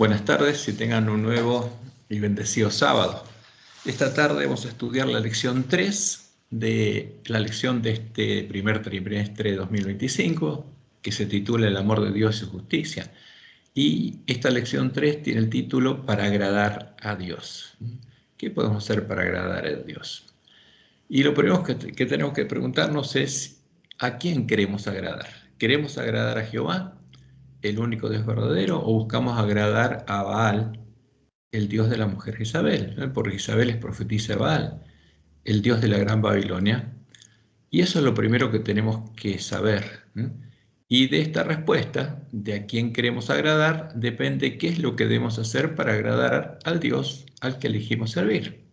Buenas tardes y tengan un nuevo y bendecido sábado. Esta tarde vamos a estudiar la lección 3 de la lección de este primer trimestre de 2025, que se titula El amor de Dios y justicia. Y esta lección 3 tiene el título Para agradar a Dios. ¿Qué podemos hacer para agradar a Dios? Y lo primero que tenemos que preguntarnos es ¿a quién queremos agradar? ¿Queremos agradar a Jehová, el único Dios verdadero, o buscamos agradar a Baal, el dios de la mujer Jezabel? Porque Jezabel es profetisa de Baal, el dios de la Gran Babilonia. Y eso es lo primero que tenemos que saber. Y de esta respuesta, de a quién queremos agradar, depende qué es lo que debemos hacer para agradar al Dios al que elegimos servir.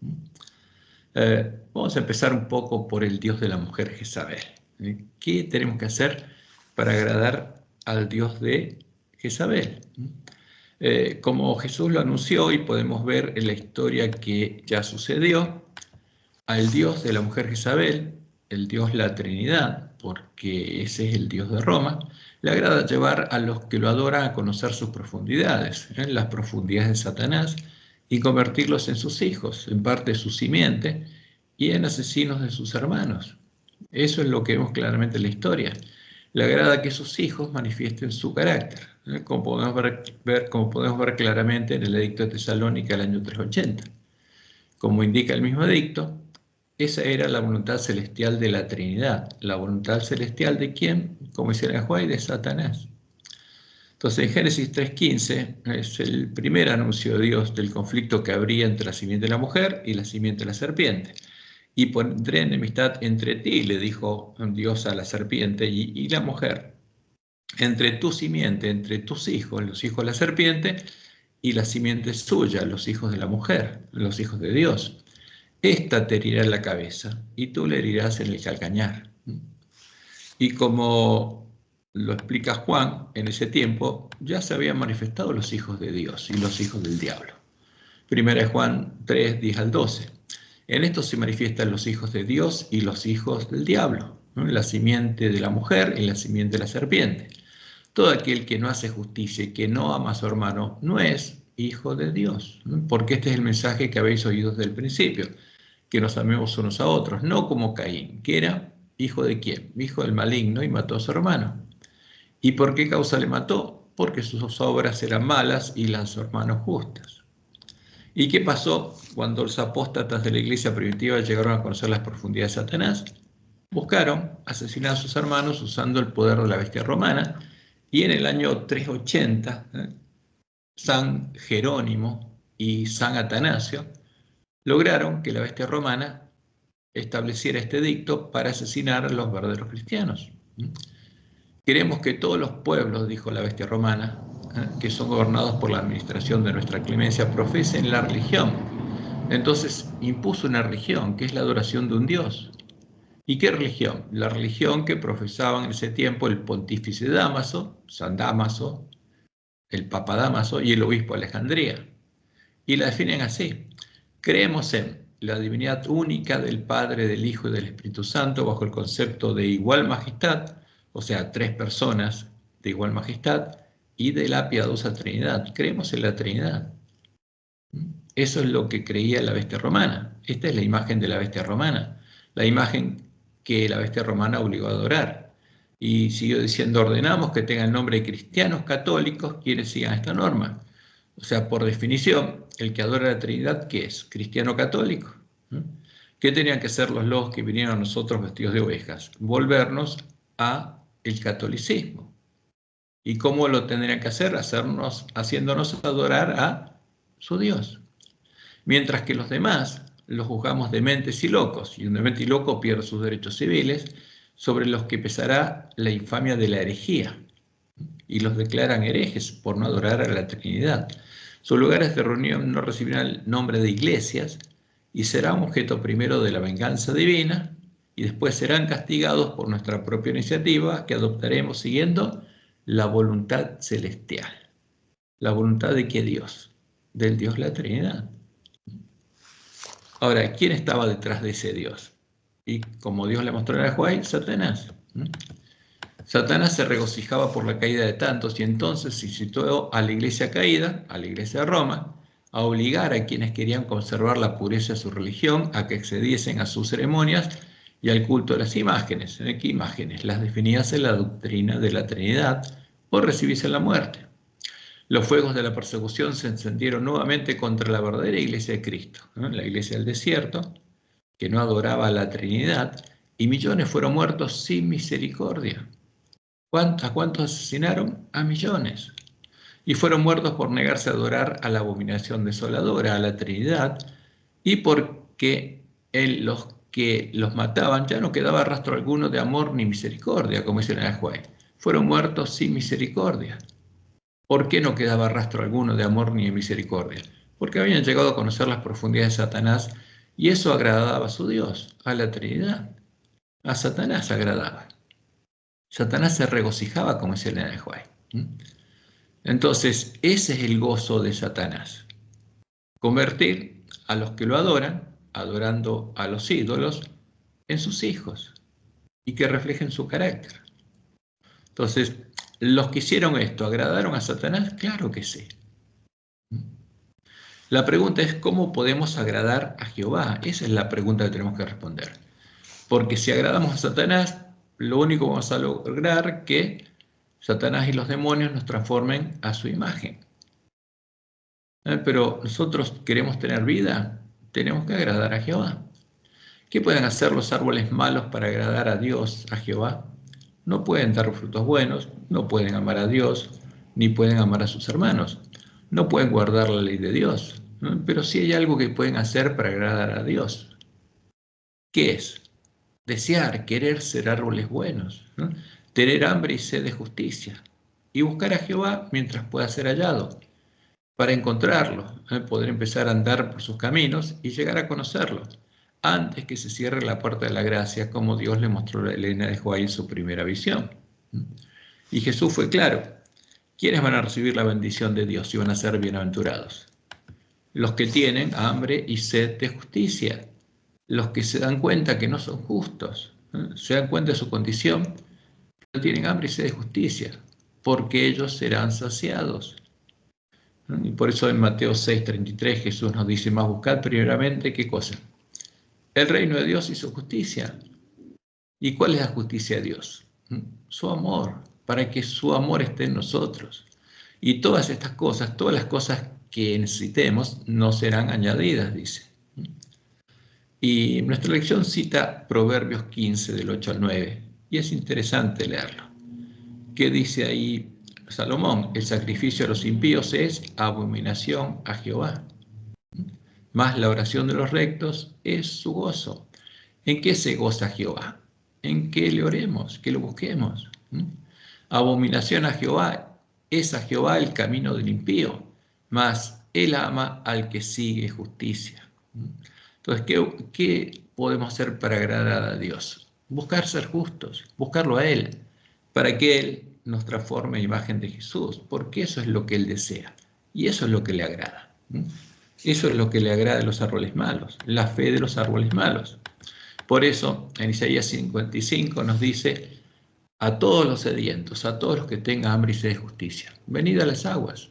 Vamos a empezar un poco por el dios de la mujer Jezabel. ¿Qué tenemos que hacer para agradar al dios de Jezabel? Como Jesús lo anunció y podemos ver en la historia que ya sucedió, al dios de la mujer Jezabel, el dios la Trinidad, porque ese es el dios de Roma, le agrada llevar a los que lo adoran a conocer sus profundidades, las profundidades de Satanás, y convertirlos en sus hijos, en parte de su simiente, y en asesinos de sus hermanos. Eso es lo que vemos claramente en la historia. Le agrada que sus hijos manifiesten su carácter, como podemos ver claramente en el edicto de Tesalónica del año 380. Como indica el mismo edicto, esa era la voluntad celestial de la Trinidad. ¿La voluntad celestial de quién? Como dice la Juárez, de Satanás. Entonces, en Génesis 3:15 es el primer anuncio de Dios del conflicto que habría entre la simiente de la mujer y la simiente de la serpiente. Y pondré enemistad entre ti, le dijo Dios a la serpiente y la mujer, entre tu simiente, entre tus hijos, los hijos de la serpiente, y la simiente suya, los hijos de la mujer, los hijos de Dios. Esta te herirá en la cabeza y tú le herirás en el calcañar. Y como lo explica Juan, en ese tiempo ya se habían manifestado los hijos de Dios y los hijos del diablo. Primera de Juan 3, 10 al 12. En esto se manifiestan los hijos de Dios y los hijos del diablo, la simiente de la mujer y la simiente de la serpiente. Todo aquel que no hace justicia y que no ama a su hermano no es hijo de Dios, porque este es el mensaje que habéis oído desde el principio, que nos amemos unos a otros, no como Caín, que era hijo de quién, hijo del maligno y mató a su hermano. ¿Y por qué causa le mató? Porque sus obras eran malas y las de su hermano justas. ¿Y qué pasó cuando los apóstatas de la iglesia primitiva llegaron a conocer las profundidades de Satanás? Buscaron asesinar a sus hermanos usando el poder de la bestia romana, y en el año 380, San Jerónimo y San Atanasio lograron que la bestia romana estableciera este edicto para asesinar a los verdaderos cristianos. Queremos que todos los pueblos, dijo la bestia romana, que son gobernados por la administración de nuestra clemencia, profesen la religión. Entonces impuso una religión, que es la adoración de un Dios. ¿Y qué religión? La religión que profesaban en ese tiempo el pontífice Dámaso, San Dámaso, el Papa Dámaso y el obispo de Alejandría. Y la definen así: creemos en la divinidad única del Padre, del Hijo y del Espíritu Santo bajo el concepto de igual majestad, o sea, tres personas de igual majestad, y de la piadosa Trinidad. Creemos en la Trinidad. Eso es lo que creía la bestia romana. Esta es la imagen de la bestia romana, la imagen que la bestia romana obligó a adorar. Y siguió diciendo: ordenamos que tengan nombre de cristianos católicos quienes sigan esta norma. O sea, por definición, el que adora la Trinidad, ¿qué es? ¿Cristiano católico? ¿Qué tenían que hacer los lobos que vinieron a nosotros vestidos de ovejas? Volvernos a el catolicismo. ¿Y cómo lo tendrían que hacer? Haciéndonos adorar a su Dios. Mientras que los demás los juzgamos dementes y locos, y un demente y loco pierde sus derechos civiles, sobre los que pesará la infamia de la herejía, y los declaran herejes por no adorar a la Trinidad. Sus lugares de reunión no recibirán el nombre de iglesias y serán objeto primero de la venganza divina y después serán castigados por nuestra propia iniciativa que adoptaremos siguiendo la voluntad celestial. ¿La voluntad de qué Dios? Del Dios la Trinidad. Ahora, ¿quién estaba detrás de ese Dios? Y como Dios le mostró a Juan, Satanás. Satanás se regocijaba por la caída de tantos y entonces incitó a la iglesia caída, a la iglesia de Roma, a obligar a quienes querían conservar la pureza de su religión a que accediesen a sus ceremonias y al culto de las imágenes. ¿En qué imágenes? Las definidas en la doctrina de la Trinidad o recibiesen la muerte. Los fuegos de la persecución se encendieron nuevamente contra la verdadera iglesia de Cristo, ¿no? La iglesia del desierto, que no adoraba a la Trinidad, y millones fueron muertos sin misericordia. ¿A cuántos asesinaron? A millones. Y fueron muertos por negarse a adorar a la abominación desoladora, a la Trinidad, y porque los que los mataban ya no quedaba rastro alguno de amor ni misericordia, como dice el juez. Fueron muertos sin misericordia. ¿Por qué no quedaba rastro alguno de amor ni de misericordia? Porque habían llegado a conocer las profundidades de Satanás y eso agradaba a su Dios, a la Trinidad. A Satanás agradaba. Satanás se regocijaba, como dice el juez. Entonces, ese es el gozo de Satanás. Convertir a los que lo adoran, adorando a los ídolos, en sus hijos y que reflejen su carácter. Entonces, ¿los que hicieron esto agradaron a Satanás? Claro que sí. La pregunta es, ¿cómo podemos agradar a Jehová? Esa es la pregunta que tenemos que responder. Porque si agradamos a Satanás, lo único que vamos a lograr es que Satanás y los demonios nos transformen a su imagen. Pero nosotros queremos tener vida, tenemos que agradar a Jehová. ¿Qué pueden hacer los árboles malos para agradar a Dios, a Jehová? No pueden dar frutos buenos, no pueden amar a Dios, ni pueden amar a sus hermanos. No pueden guardar la ley de Dios, ¿no? Pero sí hay algo que pueden hacer para agradar a Dios. ¿Qué es? Desear, querer ser árboles buenos, ¿no? Tener hambre y sed de justicia, y buscar a Jehová mientras pueda ser hallado, para encontrarlo, poder empezar a andar por sus caminos y llegar a conocerlo, antes que se cierre la puerta de la gracia, como Dios le mostró a Elena de Joay en su primera visión. Y Jesús fue claro: ¿quiénes van a recibir la bendición de Dios y van a ser bienaventurados? Los que tienen hambre y sed de justicia, los que se dan cuenta que no son justos, se dan cuenta de su condición, pero tienen hambre y sed de justicia, porque ellos serán saciados. Y por eso en Mateo 6:33 Jesús nos dice: más buscad primeramente, ¿qué cosa? El reino de Dios y su justicia. ¿Y cuál es la justicia de Dios? Su amor, para que su amor esté en nosotros. Y todas estas cosas, todas las cosas que necesitemos, nos serán añadidas, dice. Y nuestra lección cita Proverbios 15, del 8 al 9, y es interesante leerlo. ¿Qué dice ahí Salomón? El sacrificio de los impíos es abominación a Jehová, mas la oración de los rectos es su gozo. ¿En qué se goza Jehová? En que le oremos, que lo busquemos. Abominación a Jehová es a Jehová el camino del impío, mas él ama al que sigue justicia. Entonces, ¿qué podemos hacer para agradar a Dios? Buscar ser justos, buscarlo a Él, para que Él nos transforme en imagen de Jesús, porque eso es lo que Él desea, y eso es lo que le agrada. Eso es lo que le agrada a los árboles malos, la fe de los árboles malos. Por eso, en Isaías 55 nos dice: a todos los sedientos, a todos los que tengan hambre y sed de justicia, venid a las aguas.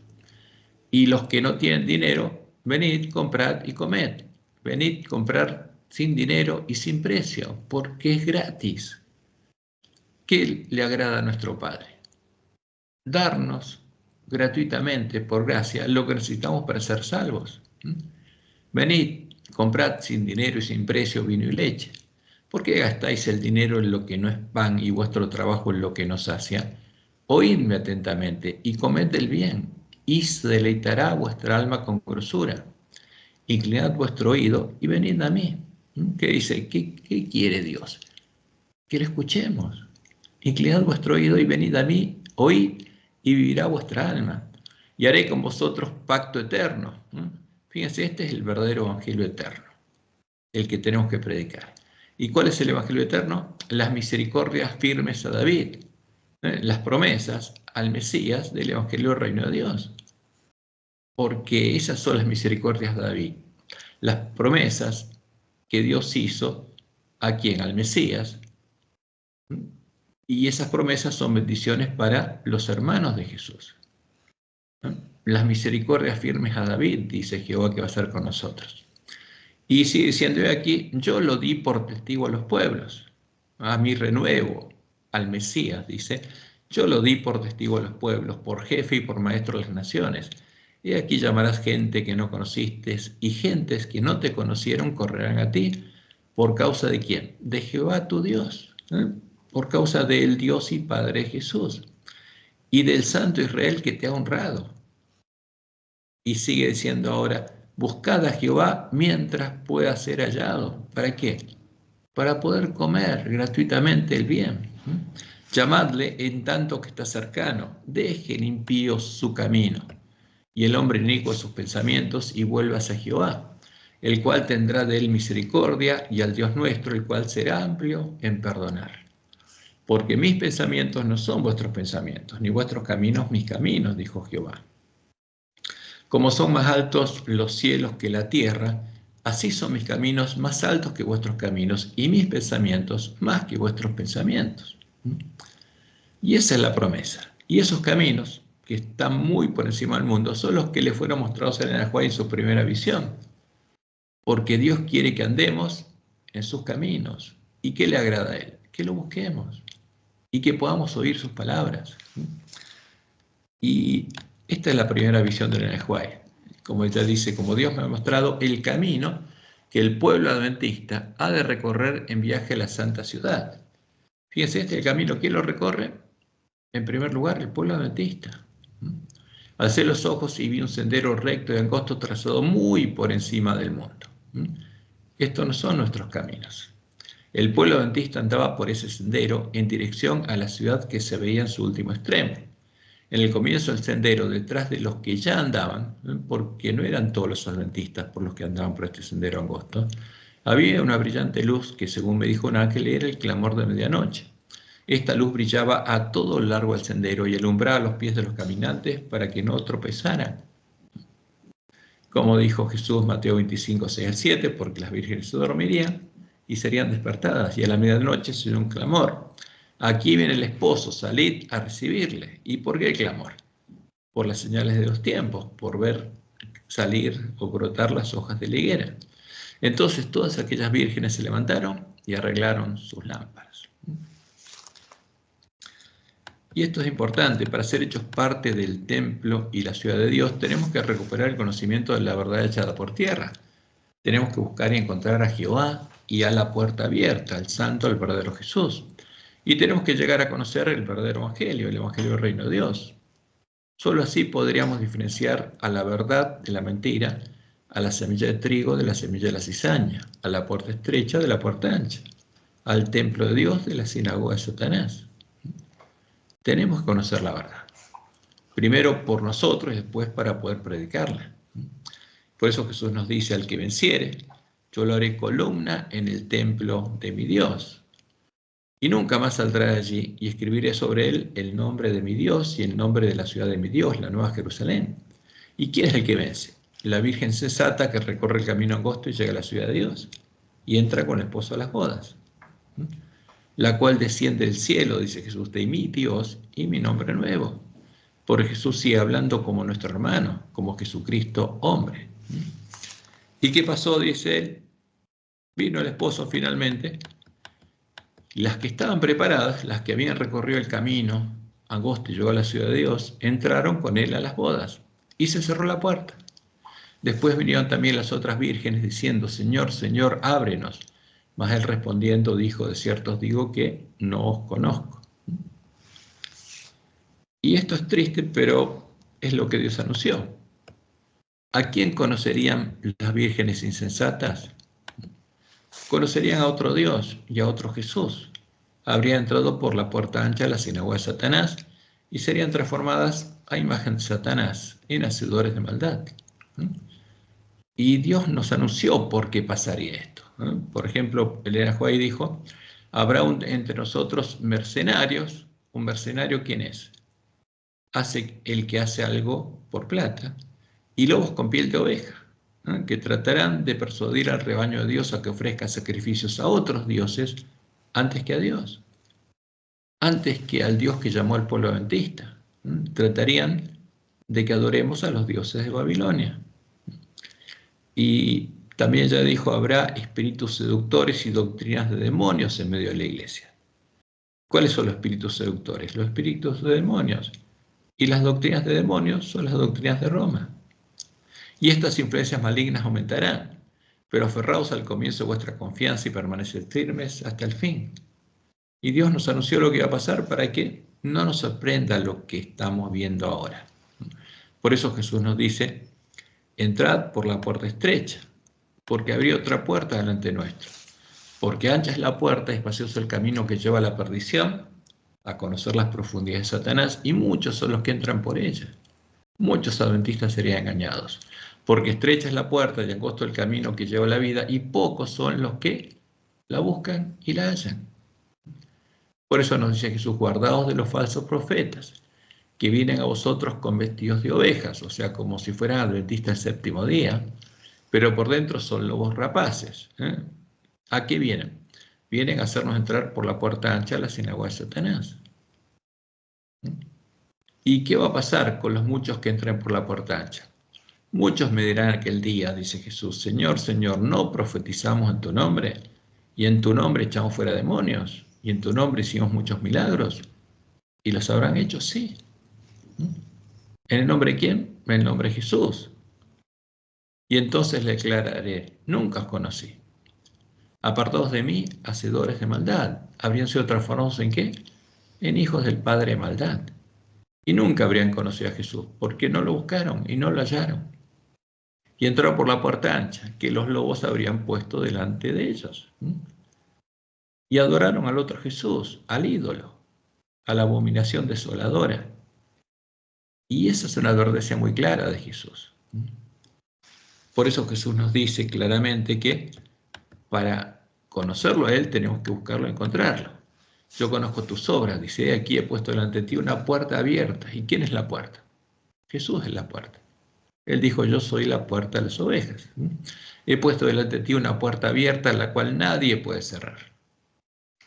Y los que no tienen dinero, venid, comprad y comed. Venid, comprar sin dinero y sin precio, porque es gratis. ¿Qué le agrada a nuestro Padre? Darnos gratuitamente, por gracia, lo que necesitamos para ser salvos. Venid, comprad sin dinero y sin precio vino y leche. ¿Por qué gastáis el dinero en lo que no es pan y vuestro trabajo en lo que no sacia? Oídme atentamente y comed el bien, y se deleitará vuestra alma con grosura. Inclinad vuestro oído y venid a mí. ¿Qué dice? ¿Qué quiere Dios? Que le escuchemos. Inclinad vuestro oído y venid a mí, oíd y vivirá vuestra alma. Y haré con vosotros pacto eterno. Fíjense, este es el verdadero evangelio eterno, el que tenemos que predicar. ¿Y cuál es el evangelio eterno? Las misericordias firmes a David, las promesas al Mesías del evangelio del reino de Dios. Porque esas son las misericordias de David, las promesas que Dios hizo a quien, al Mesías, Y esas promesas son bendiciones para los hermanos de Jesús. Las misericordias firmes a David, dice Jehová que va a estar con nosotros. Y sigue diciendo aquí, yo lo di por testigo a los pueblos, a mi renuevo, al Mesías, dice, yo lo di por testigo a los pueblos, por jefe y por maestro de las naciones. Y aquí llamarás gente que no conociste, y gentes que no te conocieron correrán a ti. ¿Por causa de quién? De Jehová tu Dios, por causa del Dios y Padre Jesús, y del Santo Israel que te ha honrado. Y sigue diciendo ahora, buscad a Jehová mientras pueda ser hallado. ¿Para qué? Para poder comer gratuitamente el bien. Llamadle en tanto que está cercano. Deje el impío su camino y el hombre inicuo sus pensamientos, y vuelvas a Jehová, el cual tendrá de él misericordia, y al Dios nuestro, el cual será amplio en perdonar. Porque mis pensamientos no son vuestros pensamientos, ni vuestros caminos mis caminos, dijo Jehová. Como son más altos los cielos que la tierra, así son mis caminos más altos que vuestros caminos, y mis pensamientos más que vuestros pensamientos. Y esa es la promesa. Y esos caminos, que están muy por encima del mundo, son los que le fueron mostrados a Elena de White en su primera visión. Porque Dios quiere que andemos en sus caminos. ¿Y qué le agrada a Él? Que lo busquemos y que podamos oír sus palabras. Y esta es la primera visión de Elena de White. Como ella dice, como Dios me ha mostrado el camino que el pueblo adventista ha de recorrer en viaje a la santa ciudad. Fíjense, este es el camino. ¿Quién lo recorre? En primer lugar, el pueblo adventista. Alcé los ojos y vi un sendero recto y angosto trazado muy por encima del mundo. Estos no son nuestros caminos. El pueblo adventista andaba por ese sendero en dirección a la ciudad que se veía en su último extremo. En el comienzo del sendero, detrás de los que ya andaban, porque no eran todos los adventistas por los que andaban por este sendero angosto, había una brillante luz que, según me dijo un ángel, era el clamor de medianoche. Esta luz brillaba a todo lo largo del sendero y alumbraba los pies de los caminantes para que no tropezaran. Como dijo Jesús, Mateo 25, 6 al 7, porque las vírgenes se dormirían y serían despertadas, y a la medianoche se oyó un clamor. Aquí viene el esposo, salid a recibirle. ¿Y por qué el clamor? Por las señales de los tiempos, por ver salir o brotar las hojas de la higuera. Entonces todas aquellas vírgenes se levantaron y arreglaron sus lámparas. Y esto es importante, para ser hechos parte del templo y la ciudad de Dios, tenemos que recuperar el conocimiento de la verdad echada por tierra. Tenemos que buscar y encontrar a Jehová y a la puerta abierta, al santo, al verdadero Jesús. Y tenemos que llegar a conocer el verdadero evangelio, el evangelio del reino de Dios. Solo así podríamos diferenciar a la verdad de la mentira, a la semilla de trigo de la semilla de la cizaña, a la puerta estrecha de la puerta ancha, al templo de Dios de la sinagoga de Satanás. Tenemos que conocer la verdad. Primero por nosotros y después para poder predicarla. Por eso Jesús nos dice, al que venciere, yo lo haré columna en el templo de mi Dios. Y nunca más saldrá de allí, y escribiré sobre él el nombre de mi Dios y el nombre de la ciudad de mi Dios, la Nueva Jerusalén. ¿Y quién es el que vence? La Virgen sensata que recorre el camino angosto y llega a la ciudad de Dios y entra con el esposo a las bodas. La cual desciende del cielo, dice Jesús, de mi Dios y mi nombre nuevo. Porque Jesús sigue hablando como nuestro hermano, como Jesucristo hombre. ¿Y qué pasó? Dice él. Vino el esposo finalmente. Las que estaban preparadas, las que habían recorrido el camino angosto y llegó a la ciudad de Dios, entraron con él a las bodas y se cerró la puerta. Después vinieron también las otras vírgenes diciendo, Señor, Señor, ábrenos. Mas él respondiendo dijo, de cierto os digo que no os conozco. Y esto es triste, pero es lo que Dios anunció. ¿A quién conocerían las vírgenes insensatas? Conocerían a otro Dios y a otro Jesús. Habrían entrado por la puerta ancha a la sinagoga de Satanás y serían transformadas a imagen de Satanás, en hacedores de maldad. Y Dios nos anunció por qué pasaría esto. Por ejemplo, Elena de White dijo, habrá entre nosotros mercenarios. ¿Un mercenario quién es? El que hace algo por plata. Y lobos con piel de oveja, que tratarán de persuadir al rebaño de Dios a que ofrezca sacrificios a otros dioses antes que a Dios. antes que al Dios que llamó al pueblo adventista. Tratarían de que adoremos a los dioses de Babilonia. Y también ya dijo, habrá espíritus seductores y doctrinas de demonios en medio de la iglesia. ¿Cuáles son los espíritus seductores? Los espíritus de demonios. Y las doctrinas de demonios son las doctrinas de Roma. Y estas influencias malignas aumentarán, pero aferraos al comienzo de vuestra confianza y permaneced firmes hasta el fin. Y Dios nos anunció lo que iba a pasar para que no nos sorprenda lo que estamos viendo ahora. Por eso Jesús nos dice, entrad por la puerta estrecha, porque habría otra puerta delante nuestro. Porque ancha es la puerta y espacioso el camino que lleva a la perdición, a conocer las profundidades de Satanás, y muchos son los que entran por ella. Muchos adventistas serían engañados, porque estrecha es la puerta y angosto el camino que lleva a la vida, y pocos son los que la buscan y la hallan. Por eso nos dice Jesús, guardaos de los falsos profetas, que vienen a vosotros con vestidos de ovejas, o sea, como si fueran adventistas del séptimo día, pero por dentro son lobos rapaces. ¿A qué vienen? Vienen a hacernos entrar por la puerta ancha a la sinagoga de Satanás. ¿Y qué va a pasar con los muchos que entren por la puerta ancha? Muchos me dirán aquel día, dice Jesús, Señor, Señor, ¿no profetizamos en tu nombre? ¿Y en tu nombre echamos fuera demonios? ¿Y en tu nombre hicimos muchos milagros? ¿Y los habrán hecho? Sí. ¿En el nombre de quién? En el nombre de Jesús. Y entonces le declararé, nunca os conocí. Apartados de mí, hacedores de maldad. ¿Habrían sido transformados en qué? En hijos del Padre de maldad. Y nunca habrían conocido a Jesús, porque no lo buscaron y no lo hallaron. Y entró por la puerta ancha, que los lobos habrían puesto delante de ellos. Y adoraron al otro Jesús, al ídolo, a la abominación desoladora. Y esa es una advertencia muy clara de Jesús. Por eso Jesús nos dice claramente que para conocerlo a Él tenemos que buscarlo y encontrarlo. Yo conozco tus obras, dice, aquí he puesto delante de ti una puerta abierta. ¿Y quién es la puerta? Jesús es la puerta. Él dijo, yo soy la puerta de las ovejas. He puesto delante de ti una puerta abierta la cual nadie puede cerrar.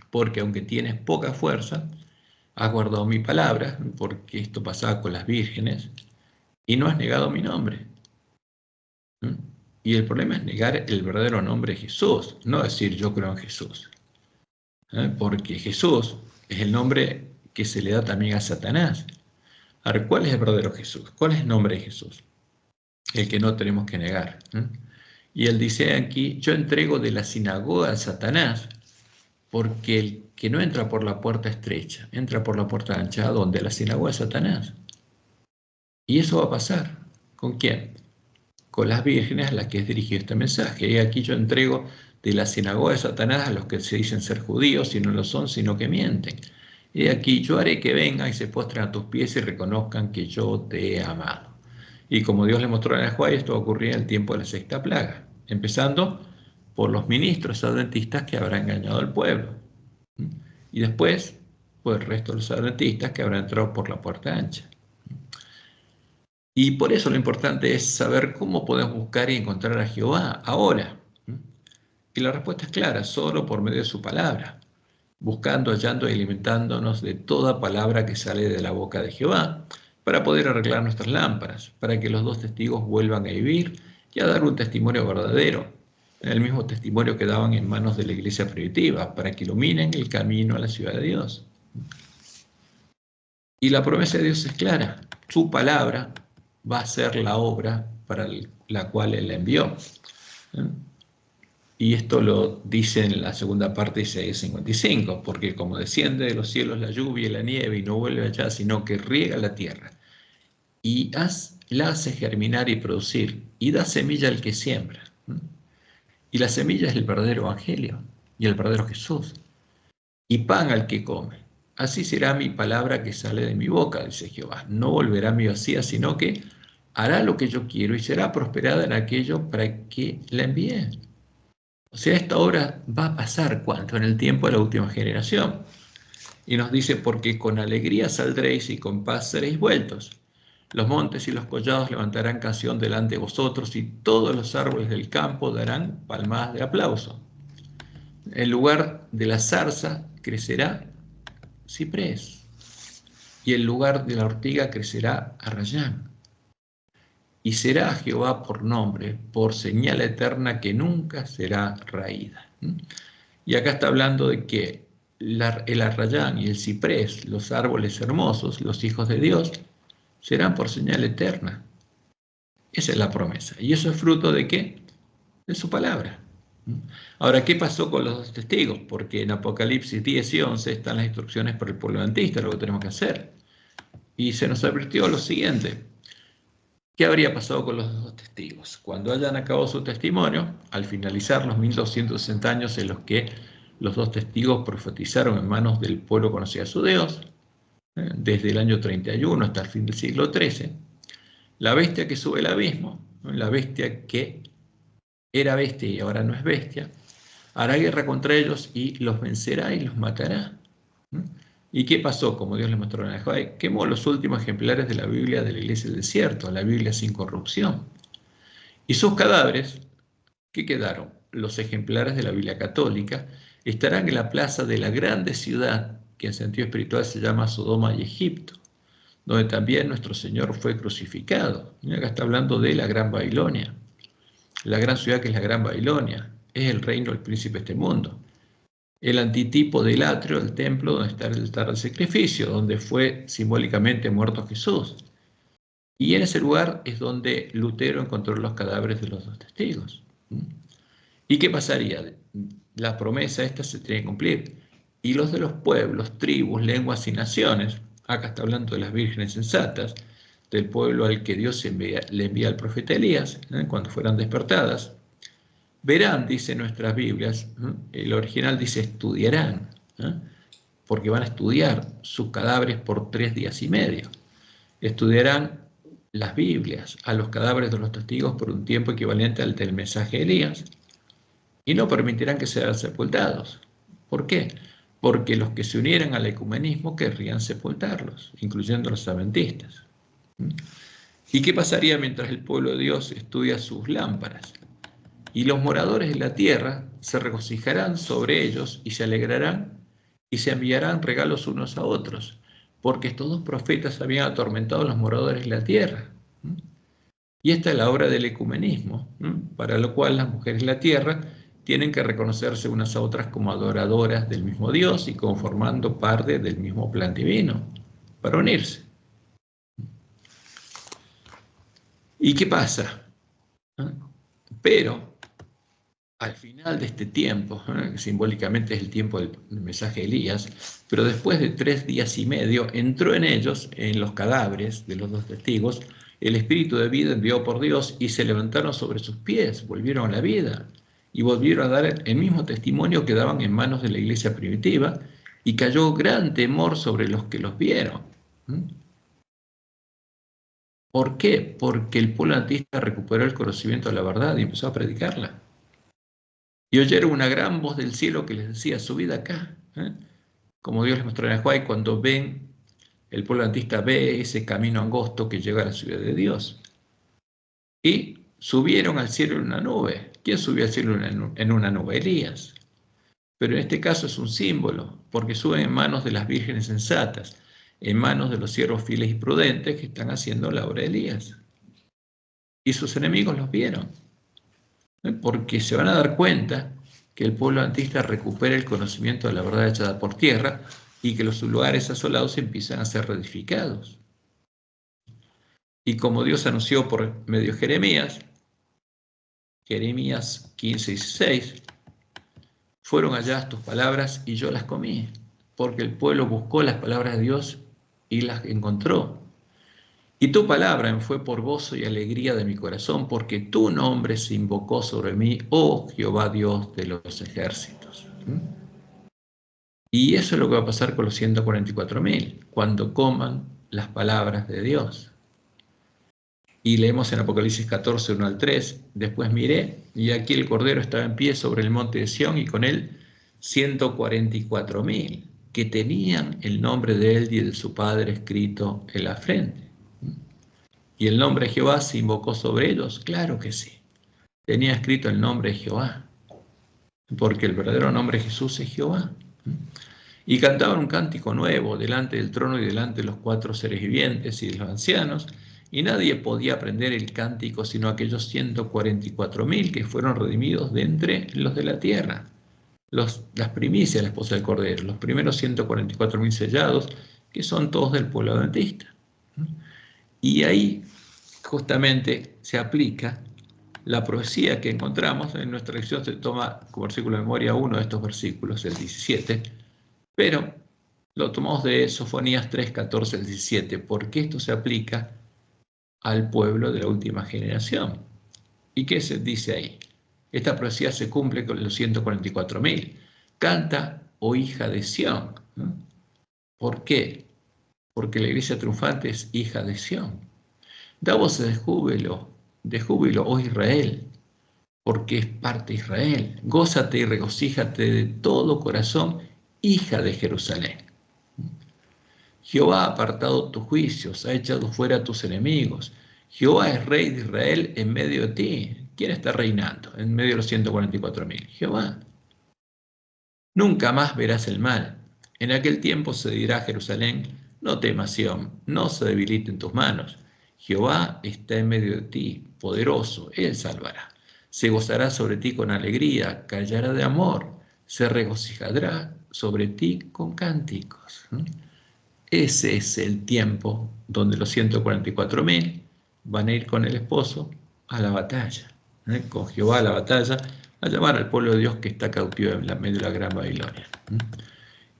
Porque aunque tienes poca fuerza, has guardado mi palabra, porque esto pasaba con las vírgenes, y no has negado mi nombre. Y el problema es negar el verdadero nombre de Jesús, no decir yo creo en Jesús. Porque Jesús es el nombre que se le da también a Satanás. Ahora, ¿cuál es el verdadero Jesús? ¿Cuál es el nombre de Jesús? El que no tenemos que negar. Y él dice aquí, yo entrego de la sinagoga a Satanás, porque el que no entra por la puerta estrecha, entra por la puerta ancha, donde la sinagoga es Satanás. Y eso va a pasar. ¿Con quién? Con las vírgenes a las que es dirigido este mensaje. Y aquí yo entrego de la sinagoga de Satanás a los que se dicen ser judíos y no lo son, sino que mienten. Y aquí yo haré que vengan y se postren a tus pies y reconozcan que yo te he amado. Y como Dios le mostró a Juan, esto va a ocurrir en el tiempo de la sexta plaga, empezando por los ministros adventistas que habrán engañado al pueblo. Y después, por el resto de los adventistas que habrán entrado por la puerta ancha. Y por eso lo importante es saber cómo podemos buscar y encontrar a Jehová ahora. Y la respuesta es clara, solo por medio de su palabra, buscando, hallando y alimentándonos de toda palabra que sale de la boca de Jehová, para poder arreglar nuestras lámparas, para que los dos testigos vuelvan a vivir y a dar un testimonio verdadero, el mismo testimonio que daban en manos de la iglesia primitiva, para que iluminen el camino a la ciudad de Dios. Y la promesa de Dios es clara, su palabra va a ser la obra para la cual Él la envió. Y esto lo dice en la segunda parte de Isaías 55, porque como desciende de los cielos la lluvia y la nieve y no vuelve allá, sino que riega la tierra y la hace germinar y producir y da semilla al que siembra. Y la semilla es el verdadero evangelio y el verdadero Jesús. Y pan al que come. Así será mi palabra que sale de mi boca, dice Jehová. No volverá a mi vacía, sino que hará lo que yo quiero y será prosperada en aquello para que la envíe. O sea, esta obra va a pasar cuando en el tiempo de la última generación. Y nos dice, porque con alegría saldréis y con paz seréis vueltos. Los montes y los collados levantarán canción delante de vosotros y todos los árboles del campo darán palmadas de aplauso. En lugar de la zarza crecerá ciprés, y el lugar de la ortiga crecerá arrayán. Y será Jehová por nombre, por señal eterna que nunca será raída. Y acá está hablando de que el arrayán y el ciprés, los árboles hermosos, los hijos de Dios, serán por señal eterna. Esa es la promesa. ¿Y eso es fruto de qué? De su palabra. Ahora, ¿qué pasó con los dos testigos? Porque en Apocalipsis 10 y 11 están las instrucciones para el pueblo adventista, lo que tenemos que hacer. Y se nos advirtió lo siguiente: ¿qué habría pasado con los dos testigos? Cuando hayan acabado su testimonio, al finalizar los 1260 años en los que los dos testigos profetizaron en manos del pueblo conocido a su Dios, desde el año 31 hasta el fin del siglo XIII, la bestia que sube al abismo, la bestia que era bestia y ahora no es bestia, hará guerra contra ellos y los vencerá y los matará. ¿Y qué pasó? Como Dios le mostró en Job, quemó los últimos ejemplares de la Biblia de la Iglesia del Desierto, la Biblia sin corrupción. Y sus cadáveres, ¿qué quedaron? Los ejemplares de la Biblia católica estarán en la plaza de la grande ciudad, que en sentido espiritual se llama Sodoma y Egipto, donde también nuestro Señor fue crucificado. Y acá está hablando de la Gran Babilonia. La gran ciudad que es la Gran Babilonia, es el reino del príncipe de este mundo. El antitipo del atrio, el templo donde está el altar del sacrificio, donde fue simbólicamente muerto Jesús. Y en ese lugar es donde Lutero encontró los cadáveres de los dos testigos. ¿Y qué pasaría? La promesa esta se tiene que cumplir. Y los de los pueblos, tribus, lenguas y naciones, acá está hablando de las vírgenes sensatas, del pueblo al que Dios le envía al profeta Elías, cuando fueran despertadas, verán, dice nuestras Biblias, el original dice estudiarán, porque van a estudiar sus cadáveres por 3 días y medio. Estudiarán las Biblias a los cadáveres de los testigos por un tiempo equivalente al del mensaje de Elías y no permitirán que sean sepultados. ¿Por qué? Porque los que se unieran al ecumenismo querrían sepultarlos, incluyendo los adventistas. ¿Y qué pasaría mientras el pueblo de Dios estudia sus lámparas? Y los moradores de la tierra se regocijarán sobre ellos y se alegrarán y se enviarán regalos unos a otros, porque estos dos profetas habían atormentado a los moradores de la tierra. Y esta es la obra del ecumenismo, para lo cual las mujeres de la tierra tienen que reconocerse unas a otras como adoradoras del mismo Dios y como formando parte del mismo plan divino, para unirse. ¿Y qué pasa? Pero al final de este tiempo, que simbólicamente es el tiempo del mensaje de Elías, pero después de 3 días y medio, entró en ellos, en los cadáveres de los dos testigos, el espíritu de vida enviado por Dios y se levantaron sobre sus pies, volvieron a la vida y volvieron a dar el mismo testimonio que daban en manos de la iglesia primitiva y cayó gran temor sobre los que los vieron. ¿Por qué? Porque el pueblo antista recuperó el conocimiento de la verdad y empezó a predicarla. Y oyeron una gran voz del cielo que les decía, subid acá. Como Dios les mostró en Job, cuando ven, el pueblo antista ve ese camino angosto que llega a la ciudad de Dios. Y subieron al cielo en una nube. ¿Quién subió al cielo en una nube? Elías. Pero en este caso es un símbolo, porque suben en manos de las vírgenes sensatas, en manos de los siervos fieles y prudentes que están haciendo la obra de Elías. Y sus enemigos los vieron, porque se van a dar cuenta que el pueblo antista recupera el conocimiento de la verdad echada por tierra y que los lugares asolados empiezan a ser reedificados. Y como Dios anunció por medio de Jeremías 15 y 16, fueron halladas tus palabras y yo las comí, porque el pueblo buscó las palabras de Dios y las encontró. Y tu palabra me fue por gozo y alegría de mi corazón, porque tu nombre se invocó sobre mí, oh Jehová Dios de los ejércitos. Y eso es lo que va a pasar con los 144.000, cuando coman las palabras de Dios. Y leemos en Apocalipsis 14, 1 al 3, después miré, y aquí el Cordero estaba en pie sobre el monte de Sión, y con él 144.000, que tenían el nombre de él y de su Padre escrito en la frente. ¿Y el nombre de Jehová se invocó sobre ellos? Claro que sí. Tenía escrito el nombre de Jehová, porque el verdadero nombre de Jesús es Jehová. Y cantaban un cántico nuevo delante del trono y delante de los 4 seres vivientes y de los ancianos, y nadie podía aprender el cántico sino aquellos 144.000 que fueron redimidos de entre los de la tierra. Las primicias de la esposa del Cordero, los primeros 144.000 sellados, que son todos del pueblo adventista. Y ahí justamente se aplica la profecía que encontramos. En nuestra lección se toma como versículo de memoria uno de estos versículos, el 17, pero lo tomamos de Sofonías 3, 14 al 17, porque esto se aplica al pueblo de la última generación. ¿Y qué se dice ahí? Esta profecía se cumple con los 144.000. Canta, oh hija de Sión. ¿Por qué? Porque la iglesia triunfante es hija de Sión. Da voces de júbilo, oh Israel, porque es parte de Israel. Gózate y regocíjate de todo corazón, hija de Jerusalén. Jehová ha apartado tus juicios, ha echado fuera a tus enemigos. Jehová es rey de Israel en medio de ti. ¿Quién está reinando en medio de los 144.000? Jehová. Nunca más verás el mal. En aquel tiempo se dirá a Jerusalén, no temas, Sión, no se debiliten tus manos. Jehová está en medio de ti, poderoso, Él salvará. Se gozará sobre ti con alegría, callará de amor, se regocijará sobre ti con cánticos. Ese es el tiempo donde los 144.000 van a ir con el esposo a la batalla, con Jehová a la batalla, a llamar al pueblo de Dios que está cautivo en la medio de la gran Babilonia.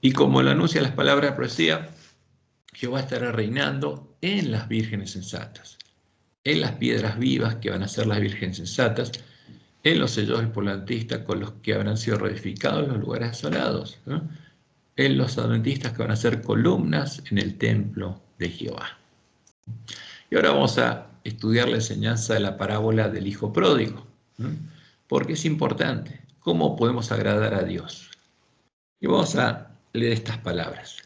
Y como lo anuncian las palabras de profecía, Jehová estará reinando en las vírgenes sensatas, en las piedras vivas que van a ser las vírgenes sensatas, en los sellos espolantistas con los que habrán sido reedificados los lugares asolados, en los adventistas que van a ser columnas en el templo de Jehová. Y ahora vamos a estudiar la enseñanza de la parábola del hijo pródigo, porque es importante. ¿Cómo podemos agradar a Dios? Y vamos a leer estas palabras.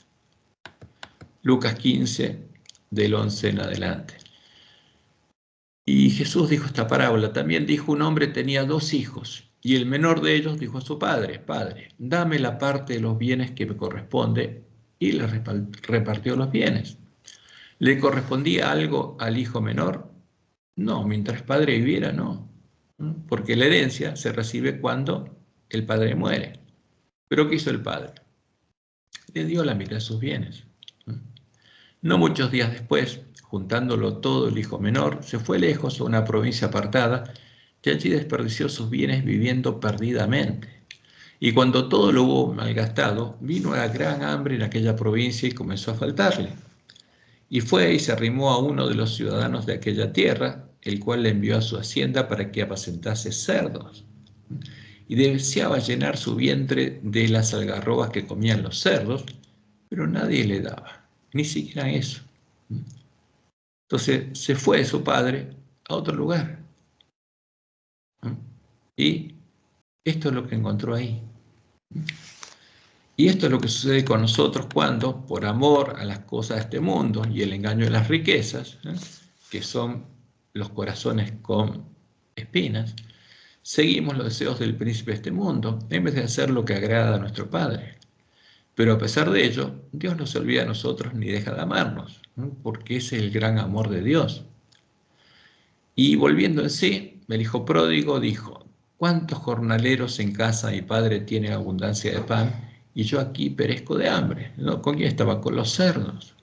Lucas 15, del 11 en adelante. Y Jesús dijo esta parábola. También dijo: un hombre tenía 2 hijos, y el menor de ellos dijo a su padre: Padre, dame la parte de los bienes que me corresponde, y le repartió los bienes. ¿Le correspondía algo al hijo menor? No, mientras el padre viviera, no. Porque la herencia se recibe cuando el padre muere. ¿Pero qué hizo el padre? Le dio la mitad de sus bienes. No muchos días después, juntándolo todo, el hijo menor se fue lejos a una provincia apartada, y allí desperdició sus bienes viviendo perdidamente. Y cuando todo lo hubo malgastado, vino a gran hambre en aquella provincia y comenzó a faltarle. Y fue y se arrimó a uno de los ciudadanos de aquella tierra, el cual le envió a su hacienda para que apacentase cerdos. Y deseaba llenar su vientre de las algarrobas que comían los cerdos, pero nadie le daba, ni siquiera eso. Entonces se fue su padre a otro lugar. Y esto es lo que encontró ahí. Y esto es lo que sucede con nosotros cuando, por amor a las cosas de este mundo y el engaño de las riquezas, que son los corazones con espinas, seguimos los deseos del príncipe de este mundo en vez de hacer lo que agrada a nuestro Padre. Pero a pesar de ello, Dios no se olvida de nosotros ni deja de amarnos, porque ese es el gran amor de Dios. Y volviendo en sí, el hijo pródigo dijo: ¿cuántos jornaleros en casa mi padre tiene abundancia de pan, y yo aquí perezco de hambre? ¿No? ¿Con quién estaba? Con los cerdos.